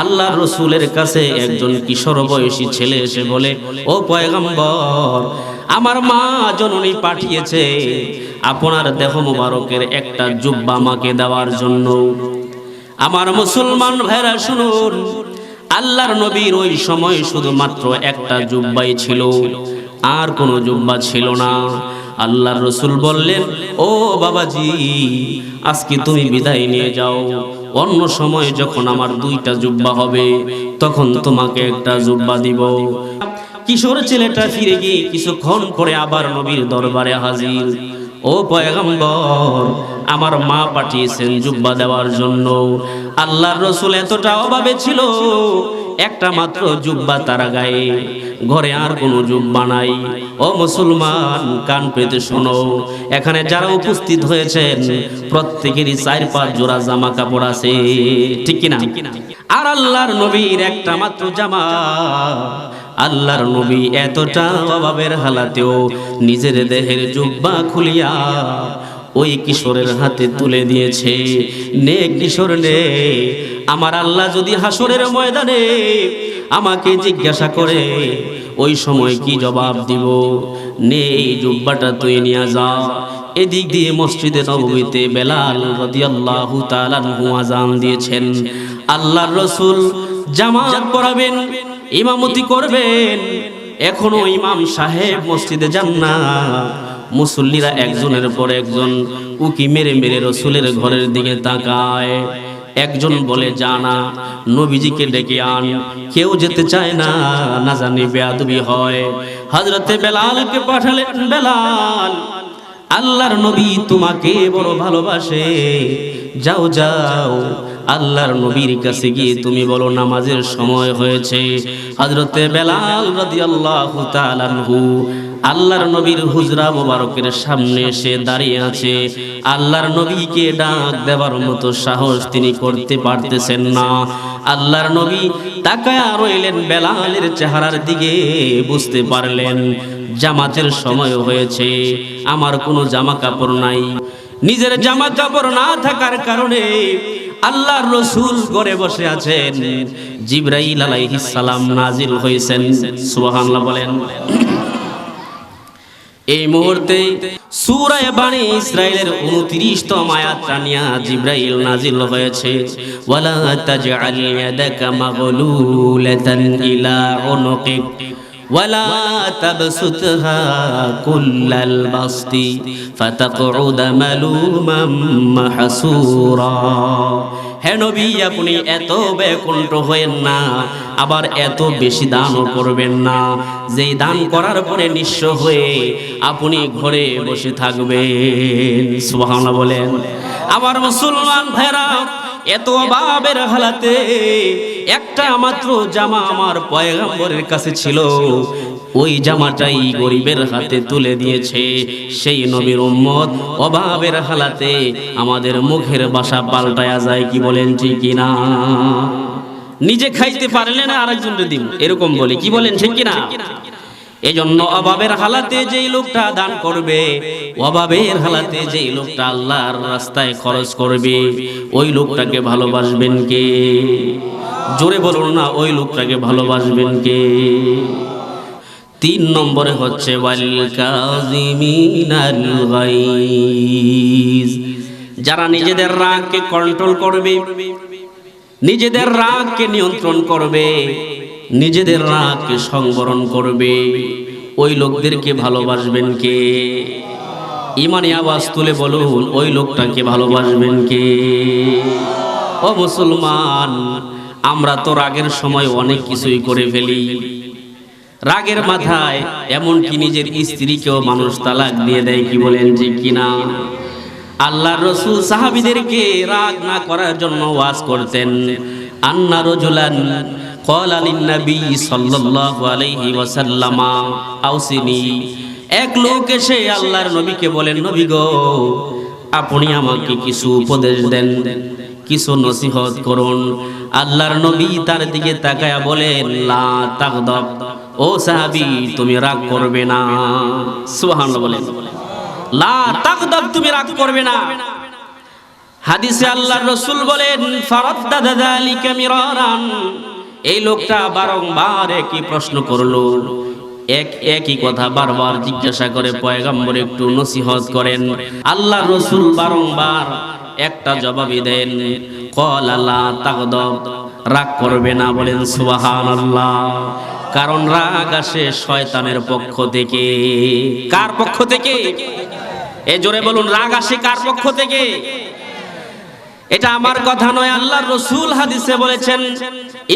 আল্লাহর রাসূলের কাছে একজন কিশোর বয়সী ছেলে এসে বলে, ও পয়গম্বর, আমার মা জননী পাঠিয়েছে আপনার দেহ মুবারকের একটা জুব্বা আমাকে দেওয়ার জন্য। আমার মুসলমান ভাইরা শুনুন, আল্লাহর নবীর ওই সময় শুধুমাত্র একটা জুব্বাই ছিল, আর কোনো জুব্বা ছিল না। আল্লাহর রাসূল বললেন, ও বাবাজি, আজকে তুমি বিদায় নিয়ে যাও, অন্য সময় যখন আমার দুইটা জুব্বা হবে তখন তোমাকে একটা জুব্বা দিব। কিশোর ছেলেটা ফিরে গিয়ে কিছুক্ষণ পরে আবার নবীর দরবারে হাজির। ও পয়গম্বর, আমার মা পাঠিয়েছেন জুব্বা দেওয়ার জন্য। আল্লাহর রাসূল এতটা অভাবে ছিল, একটা মাত্র জুব্বা তার গায়ে, ঘরে আর কোনো জুব্বা নাই। ও মুসলমান, কান পেতে শোনো, এখানে যারা উপস্থিত হয়েছেন প্রত্যেকেরই 4-5 জোড়া জামা কাপড় আছে, ঠিক কিনা? আর আল্লাহর নবীর একটা মাত্র জামা। আল্লাহর নবী এতটা অভাবের হালাতেও নিজের দেহের জুব্বা খুলিয়া ওই কিশোরের হাতে তুলে দিয়েছে। নে কিশোর নে, আমার আল্লাহ যদি হাসরের ময়দানে আমাকে জিজ্ঞাসা করে, ওই সময় কি জবাব দিব? নে, এই জুব্বাটা তুই নিয়ে যা। এদিক দিয়ে মসজিদে নববীতে বেলাল রাদিয়াল্লাহু তাআলা আনহু আযান দিয়েছেন। আল্লাহর রাসূল জামাত পড়াবেন, ইমামতি করবেন। এখনো ইমাম সাহেব মসজিদে যান না। মুসল্লিরা একজনের পর একজন উকি মেরে মেরে রাসূলের ঘরের দিকে তাকায়। একজন বলে, জানা নবীজিকে ডেকে আন। কেউ যেতে চায় না, না জানি বেয়াদবি হয়। হযরতে বেলালকে পাঠালেন, বেলাল, আল্লাহর নবী তোমাকে বড় ভালোবাসে, যাও যাও আল্লাহর নবীর কাছে গিয়ে তুমি বলো নামাজের সময় হয়েছে। হযরতে বেলাল রাদিয়াল্লাহু তাআলা আনহু আল্লাহর নবীর হুজরা মোবারকের সামনে এসে দাঁড়িয়ে আছে। আল্লাহর নবীকে ডাক দেওয়ার মতো সাহস তিনি করতে পারতেছেন না। আল্লাহর নবী তাকায়া রইলেন বেলালের চেহারার দিকে, বুঝতে পারলেন জামাতের সময় হয়েছে, আমার কোনো জামা কাপড় নাই। নিজের জামা কাপড় না থাকার কারণে আল্লাহর রাসূল ঘরে বসে আছেন। জিবরাইল আলাইহিস সালাম নাজিল হয়েছেন। সুবহানাল্লাহ বলেন। এই মুহূর্তে সূরা বানী ইসরাঈলের 29তম আয়াতটা নিয়ে জিবরাইল নাজিল হয়েছে, ওয়ালা তাজআল ইয়াদাকা মাগলুলাতান ইলা উনুকিক ওয়ালা তাবসুতহা কুল্লাল বাসতি ফাতাকউদা মালুমান মাহসুরা। হে নবী, আপনি এত বেকুণ্ঠ হয়েন না, আবার এত বেশি দানও করবেন না, যেই দান করার পরে নিঃস্ব হয়ে আপনি ঘরে বসে থাকবেন। সুবহানাল্লাহ বলেন। আবার মুসলমান ভাইরা, এত অভাবের হালাতে একটা মাত্র জামা আমার পয়গম্বরের কাছে ছিল, ওই জামাটাই গরিবের হাতে তুলে দিয়েছে সেই নবীর উম্মত। অভাবের হালাতে আমাদের মুখের ভাষা পাল্টায়া যায়, কি বলেন ঠিক কিনা? নিজে খাইতে পারলে না আরেকজনকে দিব, এরকম বলি, কি বলেন ঠিক কিনা? এজন্য অভাবের হালাতে যেই লোকটা দান করবে, অভাবের হালাতে যেই লোকটা আল্লাহর রাস্তায় খরচ করবে, ওই লোকটাকে ভালোবাসবেন কে? জোরে বলুন না, ওই লোকটাকে ভালোবাসবেন কে? 3 নম্বরে হচ্ছে ওয়াল কাযিমিনাল গায়জ, যারা নিজেদের রাগকে কন্ট্রোল করবে, নিজেদের রাগকে নিয়ন্ত্রণ করবে, নিজেদের রাগকে সংবরণ করবে, ওই লোকদেরকে ভালোবাসবেন কে? ইমানি আওয়াজ তুলে বলুন, ওই লোকটাকে ভালোবাসবেন কে? ও মুসলমান, আমরা তো রাগের সময় অনেক কিছুই করে ফেলি। রাগের মাথায় এমনকি নিজের স্ত্রীকেও মানুষ তালাক দিয়ে দেয়, কি বলেন ঠিক কিনা? আল্লাহর রাসূল সাহাবীদেরকে রাগ না করার জন্য ওয়াজ করতেন। আন্না রাজুলান ক্বালা লিন-নবী সাল্লাল্লাহু আলাইহি ওয়াসাল্লাম আউসিনি, এক লোক এসে আল্লাহর নবীকে বলেন, নবী গো, আপনি আমাকে কিছু উপদেশ দেন, কিছু নসিহত করুন। আল্লাহর নবী তার দিকে তাকায়া বলেন, লা তাগদাব, ও সাহাবী, তুমি রাগ করবে না। সুবহানাল্লাহ বলেন। লা তাগদাব, তুমি রাগ করবে না। হাদিসে আল্লাহর রাসূল বলেন, ফারাদ্দাদা যালিকা মিরারান, এই লোকটা বারংবার একই প্রশ্ন করলো, একই কথা বারবার জিজ্ঞাসা করে। পয়গম্বর একটু নসিহত করেন, আল্লাহর রাসূল বারংবার একটা জবাবই দেন, ক্বালা লা তাগদাব, রাগ করবে না। বলেন সুবহানাল্লাহ। কারণ রাগ আসে শয়তানের পক্ষ থেকে। কার পক্ষ থেকে? এ জোরে বলুন, রাগ আসে কার পক্ষ থেকে? এটা আমার কথা নয়, আল্লাহর রাসূল হাদিসে বলেছেন,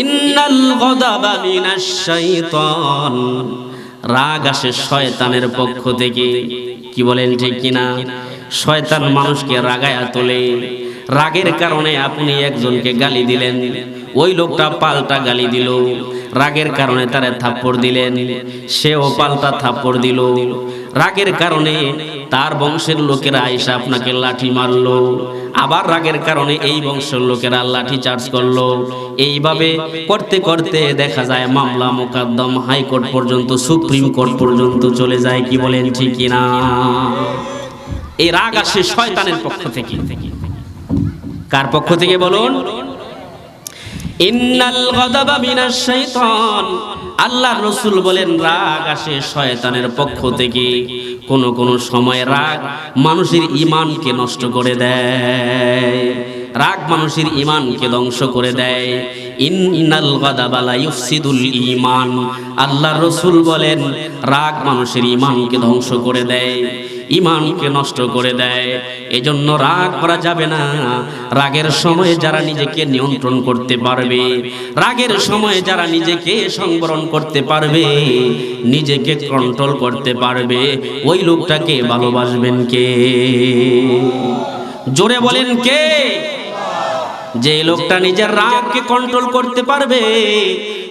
ইন্নাল গাদাবা মিনাশ শাইতান, রাগ আসে শয়তানের পক্ষ থেকে। কি বলেন ঠিক কিনা? শয়তান মানুষকে রাগায়া তোলে। রাগের কারণে আপনি একজনকে গালি দিলেন, ওই লোকটা পাল্টা গালি দিল। রাগের কারণে তারে থাপ্পড় দিলেন, সেও পাল্টা থাপ্পড় দিল। রাগের কারণে তার বংশের লোকেরা আইসা আপনাকে লাঠি মারলো, আবার রাগের কারণে এই বংশের লোকেরা লাঠি চার্জ করলো। এইভাবে করতে করতে দেখা যায় মামলা মোকদ্দম হাইকোর্ট পর্যন্ত, সুপ্রিম কোর্ট পর্যন্ত চলে যায়। কি বলেন ঠিক কিনা? এই রাগ আসে শয়তানের পক্ষ থেকে। কার পক্ষ থেকে বলুন? ইন্নাল গাদাবা মিনাশ শাইতান, আল্লাহর রাসূল বলেন রাগ আসে শয়তানের পক্ষ থেকে। কোন সময় রাগ মানুষের ঈমানকে নষ্ট করে দেয়, রাগ মানুষের ঈমানকে ধ্বংস করে দেয়। ইন্নাল গাদাবা লা ইউফসিদুল ঈমান, আল্লাহর রাসূল বলেন রাগ মানুষের ঈমানকে ধ্বংস করে দেয়, ঈমানকে নষ্ট করে দেয়। এজন্য রাগ করা যাবে না। রাগের সময়ে যারা নিজেকে নিয়ন্ত্রণ করতে পারবে, রাগের সময়ে যারা নিজেকে সংবরণ করতে পারবে, নিজেকে কন্ট্রোল করতে পারবে, ওই লোকটাকে ভালোবাসবেন কে? জোরে বলেন কে? যে লোকটা নিজের রাগকে কন্ট্রোল করতে পারবে,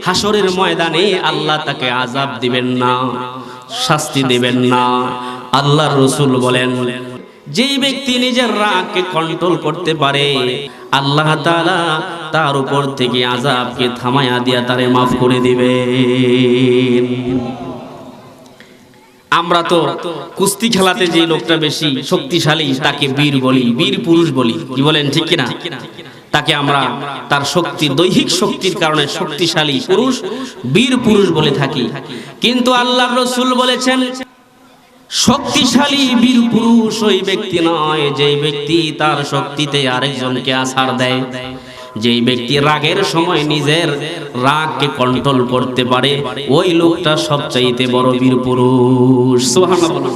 হাসরের ময়দানে আল্লাহ তাকে আযাব দিবেন না, শাস্তি দিবেন না। আল্লাহর রাসূল বলেন, যেই ব্যক্তি নিজের রাগকে কন্ট্রোল করতে পারে, আল্লাহ তাআলা তার উপর থেকে আযাবকে থামায়া দিয়া তারে মাফ করে দিবেন। আমরা তো কুস্তি খেলাতে যে লোকটা বেশি শক্তিশালী তাকে বীর বলি, বীর পুরুষ বলি। কি বলেন ঠিক কিনা? তাকে আমরা তার শক্তি, দৈহিক শক্তির কারণে শক্তিশালী পুরুষ, বীর পুরুষ বলে থাকি। কিন্তু আল্লাহর রাসূল বলেছেন শক্তিশালী বীর পুরুষ ওই ব্যক্তি নয় যে ব্যক্তি তার শক্তিতে আরেকজনকে আছাড় দেয়, যেই ব্যক্তি রাগের সময় নিজের রাগকে কন্ট্রোল করতে পারে, ওই লোকটা সবচাইতে বড় বীর পুরুষ। সুবহানাল্লাহ।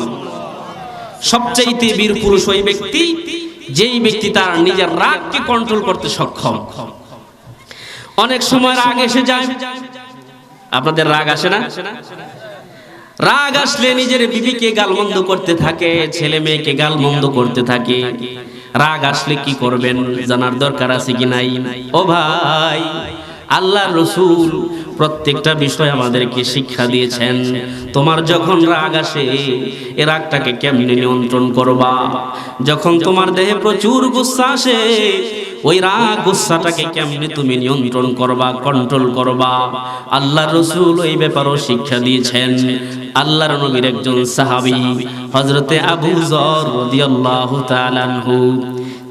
সবচাইতে বীর পুরুষ ওই ব্যক্তি যেই ব্যক্তি তার নিজের রাগকে কন্ট্রোল করতে সক্ষম। অনেক সময় রাগ এসে যায়, আপনাদের রাগ আসে না? রাগ আসলে নিজের বিবিকে গালমন্দ করতে থাকে, ছেলে মেয়েকে গালমন্দ করতে থাকে। রাগ আসলে কি করবেন জানার দরকার আছে কি নাই? ও ভাই, আল্লাহর রাসূল প্রত্যেকটা বিষয় আমাদেরকে শিক্ষা দিয়েছেন। তোমার যখন রাগ আসে, এই রাগটাকে কেমনে নিয়ন্ত্রণ করবা? যখন তোমার দেহে প্রচুর গুসা আসে, ওই রাগ গুসাটাকে কেমনে তুমি নিয়ন্ত্রণ করবা, কন্ট্রোল করবা? আল্লাহর রাসূল এই ব্যাপারেও শিক্ষা দিয়েছেন। আল্লাহর নবীর একজন সাহাবী হযরতে আবু যর রাদিয়াল্লাহু তাআলা আনহু,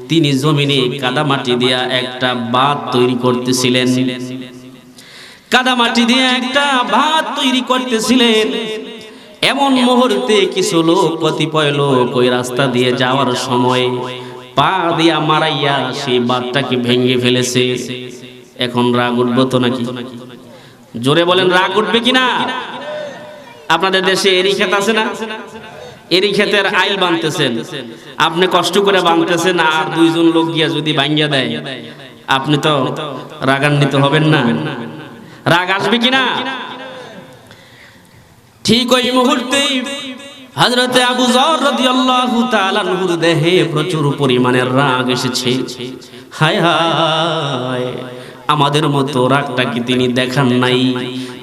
তিনি জমিনে কাদামাটি দিয়া একটা বাঁধ তৈরি করতেছিলেন। কাদামাটি দিয়ে একটা বাঁধ তৈরি করতেছিলেন। এমন মুহূর্তে কিছু লোক, কতিপয় লোক ওই রাস্তা দিয়ে যাওয়ার সময় পা দিয়া মারাইয়া সেই বাঁধটাকে ভেঙে ফেলেছে। এখন রাগ উঠবে তো নাকি? জোরে বলেন, রাগ উঠবে কিনা? আপনাদের দেশে এরি ক্ষেত আছে না? এরি ক্ষেতের আইল বানতেছেন, আপনি কষ্ট করে বানতেছেন, আর দুইজন লোক গিয়া যদি ভাঙিয়া দেয়, আপনি তো রাগান্বিত হবেন না? রাগ আসবে কিনা? ঠিক ওই মুহূর্তে হযরতে আবু যর রাদিয়াল্লাহু তাআলা আনহুর দেহে প্রচুর পরিমাণে রাগ এসেছে। হায় হায়, আমাদের মতো রাগটা কি তিনি দেখান নাই?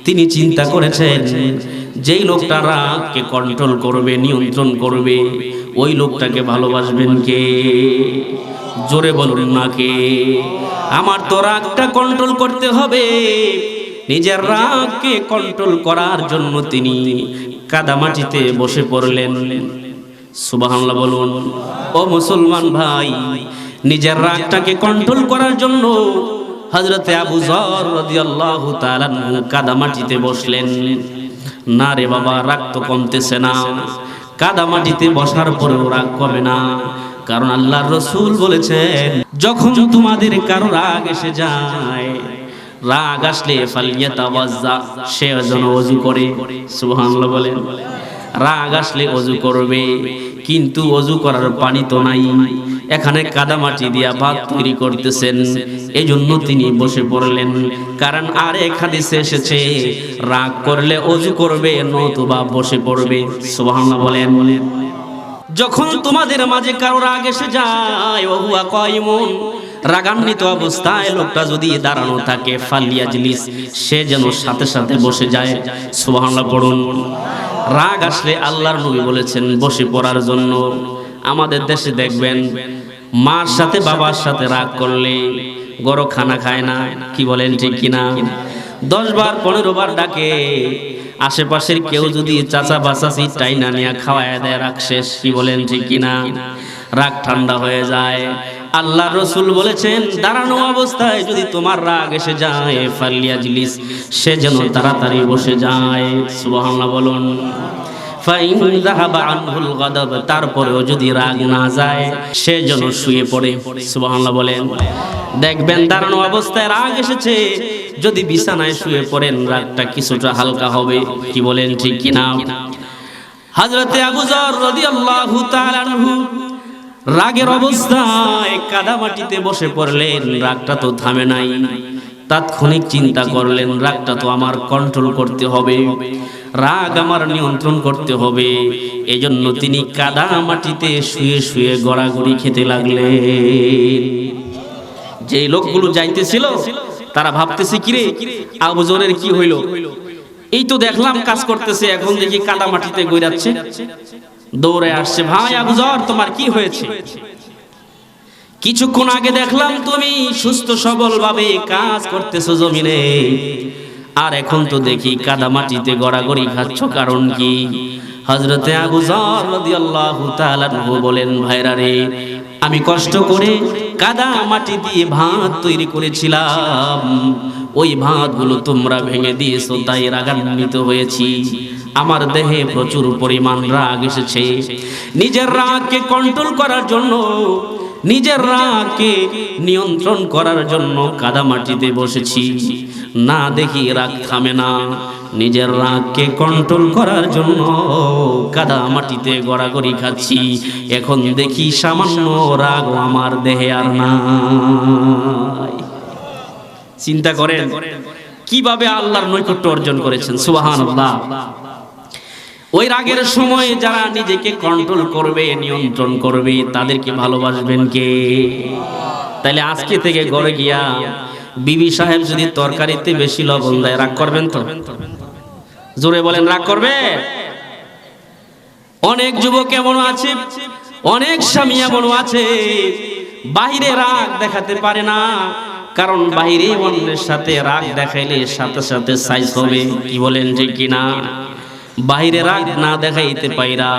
তিনি চিন্তা করেছেন যেই লোকটা রাগকে কন্ট্রোল করবে, নিয়ন্ত্রণ করবে, ওই লোকটাকে ভালোবাসবেন কে? জোরে বলুন না কে? আমার তো রাগটা কন্ট্রোল করতে হবে। নিজের রাগকে কন্ট্রোল করার জন্য তিনি কাদামাটিতে বসে পড়লেন। সুবহানাল্লাহ বলুন। ও মুসলমান ভাই, নিজের রাগটাকে কন্ট্রোল করার জন্য হযরতে আবু যর রাদিয়াল্লাহু তাআলা কাদামাটিতে বসলেন। না রে বাবা, রাগ তো কমতেছে না। কাদামাটিতে বসার পরেও রাগ কমে না, কারণ আল্লাহর রাসূল বলেছেন, যখন তোমাদের কারো রাগ এসে যায়, রাগ আসলে ফালিয়াতাওয়াজ্জা, সে যেন ওযু করে। সুবহানাল্লাহ বলেন। রাগ আসলে ওযু করবে, কিন্তু ওযু করার পানি তো নাই। এখানে কাদামাটি দিয়া বাঁধ তৈরি করতেছেন, এজন্য তিনি বসে পড়লেন। কারণ আরেক হাদিসে এসেছে, রাগ করলে ওযু করবে, নতুবা বসে পড়বে। সুবহানাল্লাহ বলেন। যখন তোমাদের মাঝে কারো রাগ এসে যায়, ওহুয়া কায়িমুন, রাগান্বিত অবস্থায় লোকটা যদি দাঁড়ানো থাকে, ফালিয়াজলিস, সে যেন সাথে সাথে বসে যায়। সুবহানাল্লাহ পড়ুন। রাগ আসলে আল্লাহর নবী বলেছেন বসে পড়ার জন্য। আমাদের দেশে দেখবেন, মার সাথে বাবার সাথে রাগ করলে গরো খানা খায় না। কি বলেন, ঠিক কিনা? 10 বার 15 বার ডাকে, আশেপাশের কেউ যদি চাচা বাচাচি টাইনা নিয়ে খাওয়ায় দেয়, রাগ শেষ। কি বলেন, ঠিক কিনা? রাগ ঠান্ডা হয়ে যায়। আল্লাহর রাসূল বলেছেন, দাঁড়ানো অবস্থায় যদি তোমার রাগ এসে যায়, ফালিয়াজলিস, সে যেন তাড়াতাড়ি বসে যায়। সুবহানাল্লাহ বলুন। ফাইন যাহাবা আনহুল গাদাব, তারপরেও যদি রাগ না যায়, সে যেন শুয়ে পড়ে। সুবহানাল্লাহ বলেন। দেখবেন দাঁড়ানো অবস্থায় রাগ এসেছে, যদি বিছানায় শুয়ে পড়েন, রাগটা কিছুটা হালকা হবে। কি বলেন, ঠিক কিনা? হযরতে আবু যর রাদিয়াল্লাহু তাআলা আনহু রাগের অবস্থায় কাদামাটিতে বসে পড়লেন। রাগটা তো থামে নাই। তাৎক্ষণিক চিন্তা করলেন, রাগটা তো আমার কন্ট্রোল করতে হবে, রাগ আমার নিয়ন্ত্রণ করতে হবে। এজন্য তিনি কাদামাটিতে শুয়ে শুয়ে গড়াগড়ি খেতে লাগলেন। যে লোকগুলো যাইতেছিল, তারা ভাবতেছে, কিরে আবু যরের কি হইল? এই তো দেখলাম কাজ করতেছে, এখন দেখি কাদামাটিতে গড়াচ্ছে। দৌড়ে আসছে, ভাই আবু যর, তোমার কি হয়েছে? কিছুক্ষণ আগে দেখলাম তুমি সুস্থ সবল ভাবে কাজ করতেছো জমিনে, আর এখন তো দেখি কাদামাটিতে গড়াগড়ি খাচ্ছ, কারণ কি? হযরতে আবু যর রাদিয়াল্লাহু তাআলা বলেন, ভাইরা রে, আমি কষ্ট করে কাদা মাটি দিয়ে ভাত তৈরি করেছিলাম, ওই ভাতগুলো তোমরা ভেঙে দিয়েছো, তাই রাগান্বিত হয়েছি। আমার দেহে প্রচুর পরিমাণ রাগ এসেছে। নিজের রাগকে কন্ট্রোল করার জন্য, নিজের রাগকে নিয়ন্ত্রণ করার জন্য কাদামাটিতে বসেছি, না দেখি রাগ থামে না। নিজের রাগকে কন্ট্রোল করার জন্য কাদামাটিতে গড়াগড়ি খাচ্ছি, এখন দেখি সামান্য রাগ আমার দেহে আর নাই। চিন্তা করেন কিভাবে আল্লাহর নৈকট্য অর্জন করেছেন, সুবহানাল্লাহ। ওই রাগের সময় যারা নিজেকে কন্ট্রোল করবে, নিয়ন্ত্রণ করবে, তাদেরকে ভালোবাসবেন কে? তাইলে আজকে থেকে ঘরে গিয়া বিবি সাহেব যদি তরকারিতে বেশি লবণ দেয়, রাগ করবেন তো? জোরে বলেন, রাগ করবে? অনেক যুবক এমন আছে, অনেক স্বামী এমন আছে, বাহিরে রাগ দেখাতে পারে না, কারণ বাহিরে অন্যের সাথে রাগ দেখাইলে সাথে সাথে সাইজ হবে। কি বলেন যে কিনা? বাহিরে রাগ না দেখাইতে পাইরা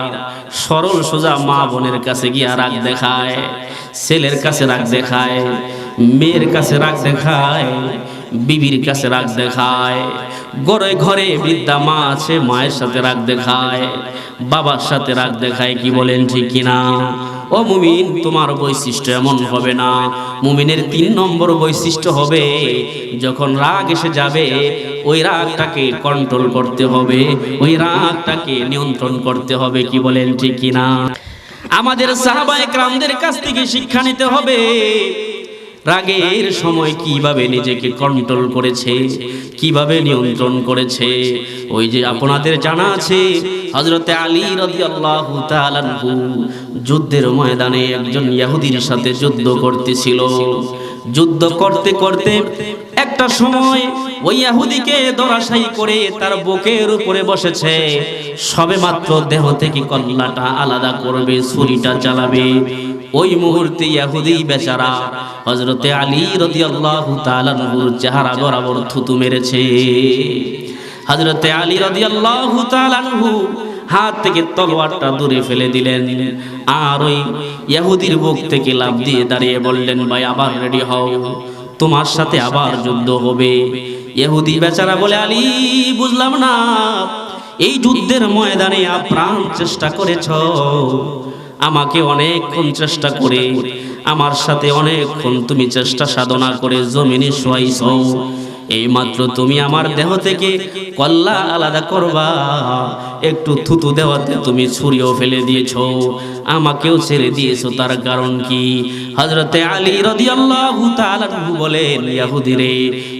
সরল সোজা মা বোনের কাছে গিয়া রাগ দেখায়, ছেলের কাছে রাগ দেখায়, মেয়ের কাছে রাগ দেখায়, বিবির কাছে রাগ দেখায়, ঘরে ঘরে বৃদ্ধা মা আছে, মায়ের সাথে রাগ দেখায়, বাবার সাথে রাগ দেখায়। কি বলেন ঠিক কিনা? ও মুমিন, তোমার বৈশিষ্ট্য এমন হবে না। মুমিনের 3 নম্বর বৈশিষ্ট্য হবে, যখন রাগ এসে যাবে ওই রাগটাকে কন্ট্রোল করতে হবে, ওই রাগটাকে নিয়ন্ত্রণ করতে হবে। কি বলেন ঠিক কিনা? আমাদের সাহাবায়ে কেরামদের কাছ থেকে শিক্ষা নিতে হবে, রাগের সময় কিভাবে নিজেকে কন্ট্রোল করেছে, কিভাবে নিয়ন্ত্রণ করেছে। ওই যে আপনাদের জানা আছে, হযরতে আলী রাদিয়াল্লাহু তাআলা আনহু যুদ্ধের ময়দানে একজন ইহুদির সাথে যুদ্ধ করতেছিল। যুদ্ধ করতে করতে একটা সময় ওই ইহুদিকে ধরাশায়ী করে তার বুকের উপরে বসেছে, সবেমাত্র দেহ থেকে কল্লাটা আলাদা করবে, ছুরিটা চালাবে। ওই মুহূর্তে ইহুদি বেচারা হযরতে আলী রাদিয়াল্লাহু তাআলা আনহুর চেহারা বরাবর থুতু মেরেছে। হযরতে আলী রাদিয়াল্লাহু তাআলা আনহু হাত থেকে তলোয়ারটা দূরে ফেলে দিলেন, আর ওই ইহুদির বুক থেকে লাফ দিয়ে দাঁড়িয়ে বললেন, ভাই আবার রেডি হও, তোমার সাথে আবার যুদ্ধ হবে। ইহুদি বেচারা বলে, আলী বুঝলাম না, এই যুদ্ধের ময়দানে আপ্রাণ চেষ্টা করেছ, আমাকে অনেকক্ষণ চেষ্টা করে, আমার সাথে অনেকক্ষণ তুমি চেষ্টা সাধনা করে জমিনে শোয়াইছ, এইমাত্র তুমি আমার দেহ থেকে কল্লা আলাদা করবা, একটু থুতু দেওয়াতে তুমি ছুরিও ফেলে দিয়েছো, আমাকেও ছেড়ে দিয়েছো, তার কারণ কি? হযরতে আলী রাদিয়াল্লাহু তাআলা আনহু বলেন, ইহুদি রে,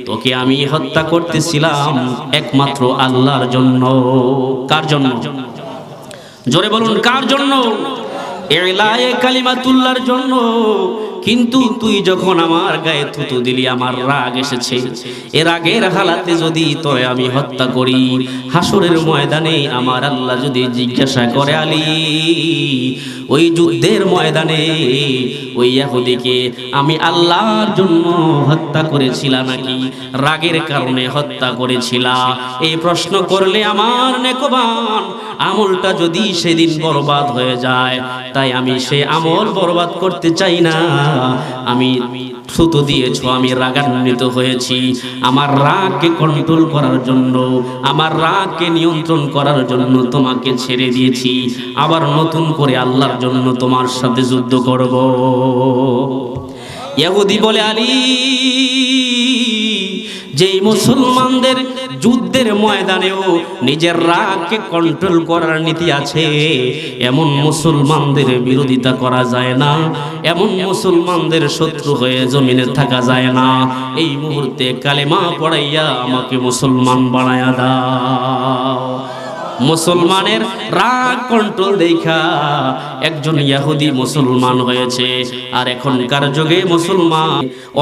তোকে আমি হত্যা করতেছিলাম একমাত্র আল্লাহর জন্য। কার জন্য? জোরে বলুন, কার জন্য? ইলায়ে কালিমাতুল্লাহর জন্য। কিন্তু তুই যখন আমার গায়ে থুতু দিলি, আমার রাগ এসেছে। এর রাগের হালাতে যদি তোরে আমি হত্যা করি, হাসরের ময়দানে আমার আল্লাহ যদি জিজ্ঞাসা করে, আলী ওই যুদ্ধের ময়দানে ওই ইহুদিকে আমি আল্লাহর জন্য হত্যা করেছিলা নাকি রাগের কারণে হত্যা করেছিলা, এই প্রশ্ন করলে আমার নেকবান আমলটা যদি সেদিন বরবাদ হয়ে যায়, তাই আমি সে আমল বরবাদ করতে চাই না। আমি থুতু দিয়েছ, আমি রাগান্বিত হয়েছি, আমার রাগকে কন্ট্রোল করার জন্য, আমার রাগকে নিয়ন্ত্রণ করার জন্য তোমাকে ছেড়ে দিয়েছি, আবার নতুন করে আল্লাহর জন্য তোমার সাথে যুদ্ধ করব। ইহুদি বলে, আলী যেই মুসলমানদের যুদ্ধের ময়দানেও নিজের রাগকে কন্ট্রোল করার নীতি আছে, এমন মুসলমানদের বিরোধিতা করা যায় না, এমন মুসলমানদের শত্রু হয়ে জমিনে থাকা যায় না। এই মুহূর্তে কালেমা পড়াইয়া আমাকে মুসলমান বানায়া দাও। মুসলমানের রাগ কন্ট্রোল দেখা একজন ইহুদি মুসলমান হয়েছে, আর এখনকার যুগে মুসলমান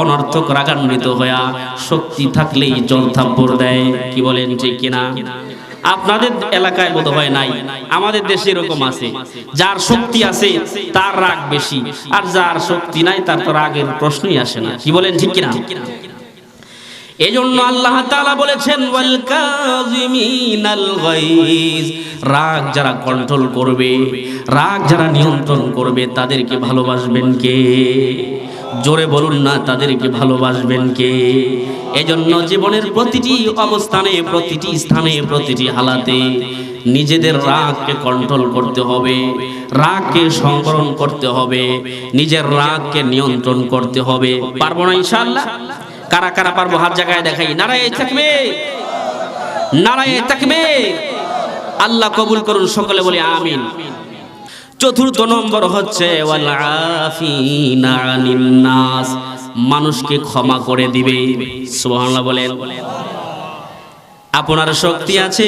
অনর্থক রাগান্বিত হয়ে শক্তি থাকলেই জল থাপ্পড় দেয়। কি বলেন ঠিক কিনা? আপনাদের এলাকায় বোধহয় নাই, আমাদের দেশে এরকম আছে, যার শক্তি আছে তার রাগ বেশি, আর যার শক্তি নাই তার তো রাগের প্রশ্নই আসে না। কি বলেন ঠিক কিনা? এজন্য আল্লাহ তাআলা বলেছেন ওয়াল কাযিমিনাল গায়জ, রাগ যারা কন্ট্রোল করবে, রাগ যারা নিয়ন্ত্রণ করবে, তাদেরকে ভালোবাসবেন কে? জোরে বলুন না, তাদেরকে ভালোবাসবেন কে? এজন্য জীবনের প্রতিটি অবস্থানে, প্রতিটি স্থানে, প্রতিটি হালাতে নিজেদের রাগকে কন্ট্রোল করতে হবে, রাগকে সংবরণ করতে হবে, নিজের রাগকে নিয়ন্ত্রণ করতে হবে। পারবো না ইনশাআল্লাহ? কারা কারা পারবো হাত জায়গায় দেখাই। নারায়ে তাকবীর, নারায়ে তাকবীর। আল্লাহ কবুল করুন, সকলে বলি আমিন। চতুর্থ নম্বর হচ্ছে ওয়াল আফিনা আনিন নাস, মানুষকে ক্ষমা করে দিবে। সুবহানাল্লাহ বলেন। আপনার শক্তি আছে,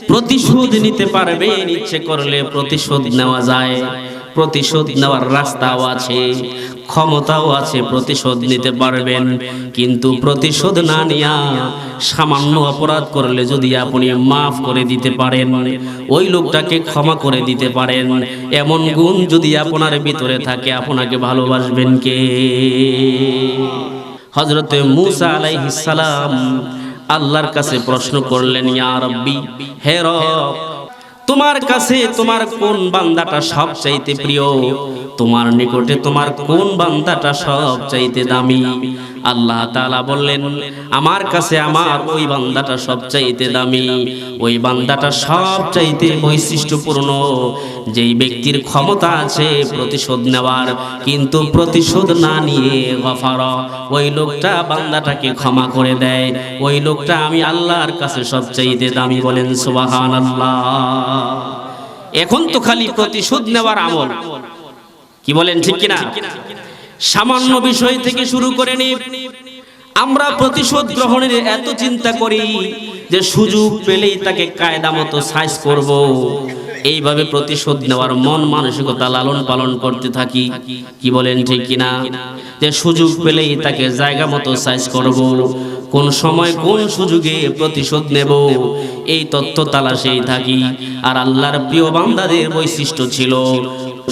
প্রতিশোধ নিতে পারবেন, ইচ্ছে করলে প্রতিশোধ নেওয়া যায়, প্রতিশোধ নেওয়ার রাস্তাও আছে, ক্ষমতাও আছে, প্রতিশোধ নিতে পারবেন। কিন্তু প্রতিশোধ না নিয়া সামান্য অপরাধ করলে যদি আপনি মাফ করে দিতে পারেন, ওই লোকটাকে ক্ষমা করে দিতে পারেন, এমন গুণ যদি আপনার ভিতরে থাকে, আপনাকে ভালোবাসবেন কে? হযরতে মূসা আলাইহিস সালাম আল্লাহর কাছে প্রশ্ন করলেন, ইয়া রাব্বি, হে রব, তোমার কাছে তোমার কোন বান্দাটা সবচাইতে প্রিয়? তোমার নিকটে তোমার কোন বান্দাটা সবচাইতে দামি? আল্লাহ তাআলা বললেন, আমার কাছে আমার ওই বান্দাটা সবচাইতে দামি, ওই বান্দাটা সবচাইতে বৈশিষ্ট্যপূর্ণ, যেই ব্যক্তির ক্ষমতা আছে প্রতিশোধ নেওয়ার, কিন্তু প্রতিশোধ না নিয়ে গফারা, ওই লোকটা বান্দাটাকে ক্ষমা করে দেয়, ওই লোকটা আমি আল্লাহর কাছে সবচাইতে দামি। বলেন সুবহানাল্লাহ। এখন তো খালি প্রতিশোধ নেওয়ার আমল, কি বলেন ঠিক কিনা? সামান্য বিষয় থেকে শুরু করে নি আমরা প্রতিশোধ গ্রহণের এত চিন্তা করি যে সুযোগ পেলেই তাকে কায়দা মতো সাইজ করব, এইভাবে প্রতিশোধ নেওয়ার মন মানসিকতা লালন পালন করতে থাকি, কি বলেন ঠিক কিনা? যে সুযোগ পেলেই তাকে জায়গা মতো সাইজ করব, কোন সময় কোন সুযোগে প্রতিশোধ নেব, এই তত্ত্ব তালাশেই থাকি। আর আল্লাহর প্রিয় বান্দাদের বৈশিষ্ট্য ছিল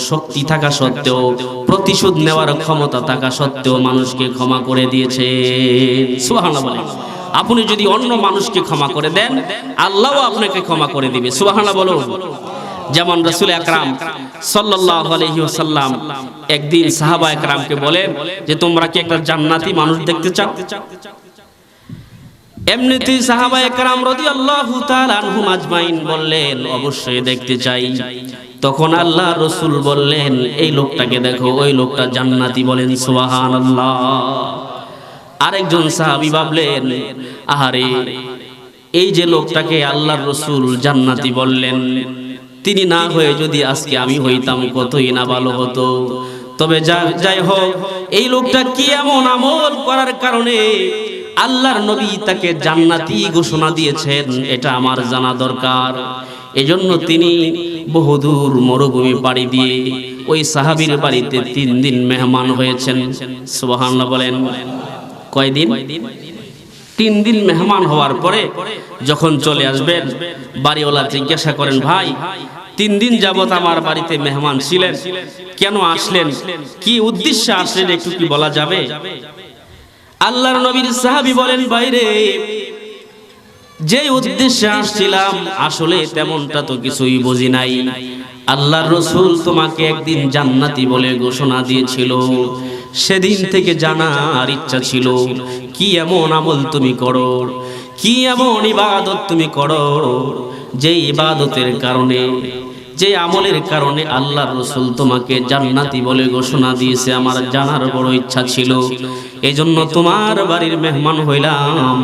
শক্তি থাকা সত্ত্বেও, প্রতিশোধ নেওয়ার ক্ষমতা থাকা সত্ত্বেও মানুষকে ক্ষমা করে দিয়েছে। সুবহানাল্লাহ বলেন। আপনি যদি অন্য মানুষকে ক্ষমা করে দেন, আল্লাহও আপনাকে ক্ষমা করে দিবে। সুবহানাল্লাহ বলুন। যেমন রাসূল আকরাম সাল্লাল্লাহু আলাইহি ওয়াসাল্লাম একদিন সাহাবা একরামকে বলেন যে তোমরা কি একটা জান্নাতি মানুষ দেখতে চাও? এমনিতেই সাহাবা একরাম রাদিয়াল্লাহু তাআলা আনহুম আজমাইন বললেন, অবশ্যই দেখতে চাই। তখন আল্লাহ রাসূল বললেন, এই লোকটাকে দেখো, ওই লোকটা জান্নাতি। বলেন সুবহানাল্লাহ। আরেকজন সাহাবী ভাবলেন, আহারে, এই যে লোকটাকে আল্লাহর রাসূল জান্নাতি বললেন, তিনি না হয়ে যদি আজকে আমি হইতাম, কতই না ভালো হতো। তবে যাই হোক, এই লোকটা কি এমন আমল করার কারণে আল্লাহর নবী তাকে জান্নাতি ঘোষণা দিয়েছেন, এটা আমার জানা দরকার। এজন্য তিনি বহুদূর মরুভূমি পাড়ি দিয়ে ওই সাহাবীর বাড়িতে 3 দিন মেহমান হয়েছেন। সুবহানাল্লাহ বলেন। কয়দিন? 3 দিন মেহমান হওয়ার পরে যখন চলে আসবেন, বাড়িওয়ালা জিজ্ঞাসা করেন, ভাই 3 দিন যাবত আমার বাড়িতে মেহমান ছিলেন, কেন আসলেন, কি উদ্দেশ্যে আসলেন, একটু কি বলা যাবে? আল্লাহর নবীর সাহাবী বলেন, বাইরে যে উদ্দেশ্যে আসছিলাম আসলে তেমনটা তো কিছুই বুঝি নাই। আল্লাহর রাসূল তোমাকে একদিন জান্নাতি বলে ঘোষণা দিয়েছিল, সেদিন থেকে জানার ইচ্ছা ছিল কি এমন আমল তুমি করো, কি এমন ইবাদত তুমি করো, যে ইবাদতের কারণে, যে আমলের কারণে আল্লাহর রাসূল তোমাকে জান্নাতি বলে ঘোষণা দিয়েছে, আমার জানার বড় ইচ্ছা ছিল। এজন্য তোমার বাড়ির মেহমান হইলাম।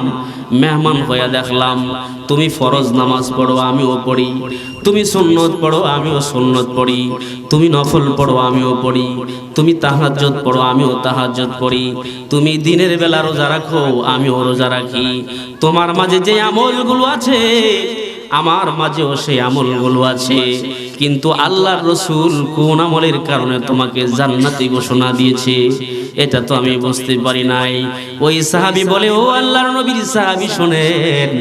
মেহমান হইয়া দেখলাম তুমি ফরজ নামাজ পড়ো, আমিও পড়ি, তুমি সুন্নত পড়ো, আমিও সুন্নত পড়ি, তুমি নফল পড়ো, আমিও পড়ি, তুমি তাহাজ্জুদ পড়ো, আমিও তাহাজ্জুদ পড়ি, তুমি দিনের বেলা রোজা রাখো, আমিও রোজা রাখি। তোমার মাঝে যে আমলগুলো আছে আমার মাঝেও সেই আমলগুলো আছে, কিন্তু আল্লাহর রাসূল কোন আমলের কারণে তোমাকে জান্নাতি ঘোষণা দিয়েছে এটা তো আমি বুঝতে পারি নাই। ওই সাহাবী বলে, ও আল্লাহর নবীর সাহাবী শোনেন,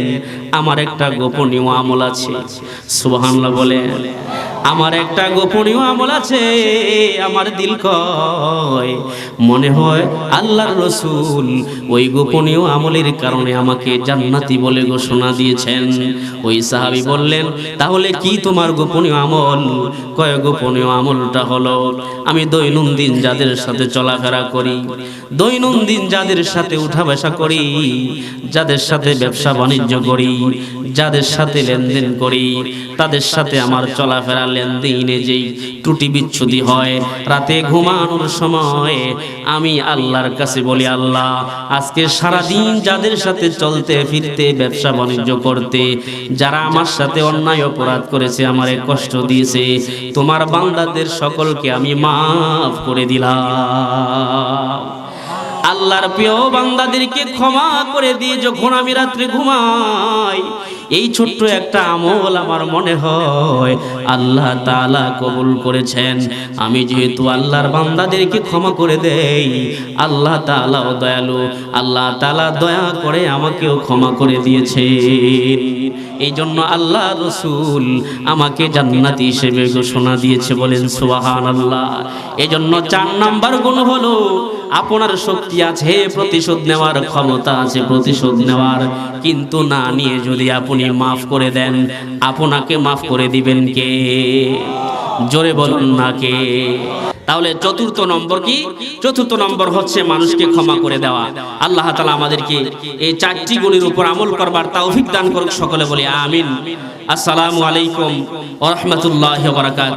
আমার একটা গোপনীয় আমল আছে। সুবহানাল্লাহ বলে। আমার একটা গোপনীয় আমল আছে, আমার দিল কয় মনে হয় আল্লাহর রাসূল ওই গোপনীয় আমলের কারণে আমাকে জান্নাতি বলে ঘোষণা দিয়েছেন। ওই সাহাবী বললেন, তাহলে কি তোমার গোপনীয় আমল? কয় গোপনীয় আমলটা হলো আমি দৈনন্দিন যাদের সাথে চলাফেরা করি, দৈনন্দিন যাদের সাথে উঠা বসা করি, যাদের সাথে ব্যবসা বাণিজ্য করি, যাদের সাথে লেনদেন করি, তাদের সাথে আমার চলাফেরা লেনদেনে যেই ত্রুটি বিচ্ছুতি হয়, রাতে ঘুমানোর সময় আমি আল্লাহর কাছে বলি, আল্লাহ আজকে সারাদিন যাদের সাথে চলতে ফিরতে ব্যবসা বাণিজ্য করতে, যারা আমার সাথে অন্যায় অপরাধ করেছে, আমারে কষ্ট দিয়েছে, তোমার বান্দাদের সকলকে আমি মাফ করে দিলাম। আল্লাহর প্রিয় বান্দাদেরকে ক্ষমা করে দিয়ে যখন আমি রাত্রে ঘুমাই, এই ছোট্ট একটা আমল আমার মনে হয় আল্লাহ তাআলা কবুল করেছেন। আমি যেহেতু আল্লাহর বান্দাদেরকে ক্ষমা করে দেই, আল্লাহ তাআলাও দয়ালু, আল্লাহ তাআলা দয়া করে আমাকেও ক্ষমা করে দিয়েছেন। এই জন্য আল্লাহ রাসূল আমাকে জান্নাতি হিসেবে ঘোষণা দিয়েছে, বলেন সুবহানাল্লাহ। এই জন্য 4 নাম্বার গুণ হলো আপনার শক্তি আছে প্রতিশোধ নেওয়ার, ক্ষমতা আছে প্রতিশোধ নেওয়ার, কিন্তু না নিয়ে যদি আপনি মাফ করে দেন, আপনাকে মাফ করে দিবেন কে? জোরে বলুন না কে? তাহলে চতুর্থ নম্বর কি? চতুর্থ নম্বর হচ্ছে মানুষকে ক্ষমা করে দেওয়া। আল্লাহ তাআলা আমাদেরকে এই 4টি গুণের উপর আমল করবার তৌফিক দান করুক। সকলে বলি আমিন। আসসালামু আলাইকুম ওয়া রাহমাতুল্লাহি ওয়া বারাকাতুহু।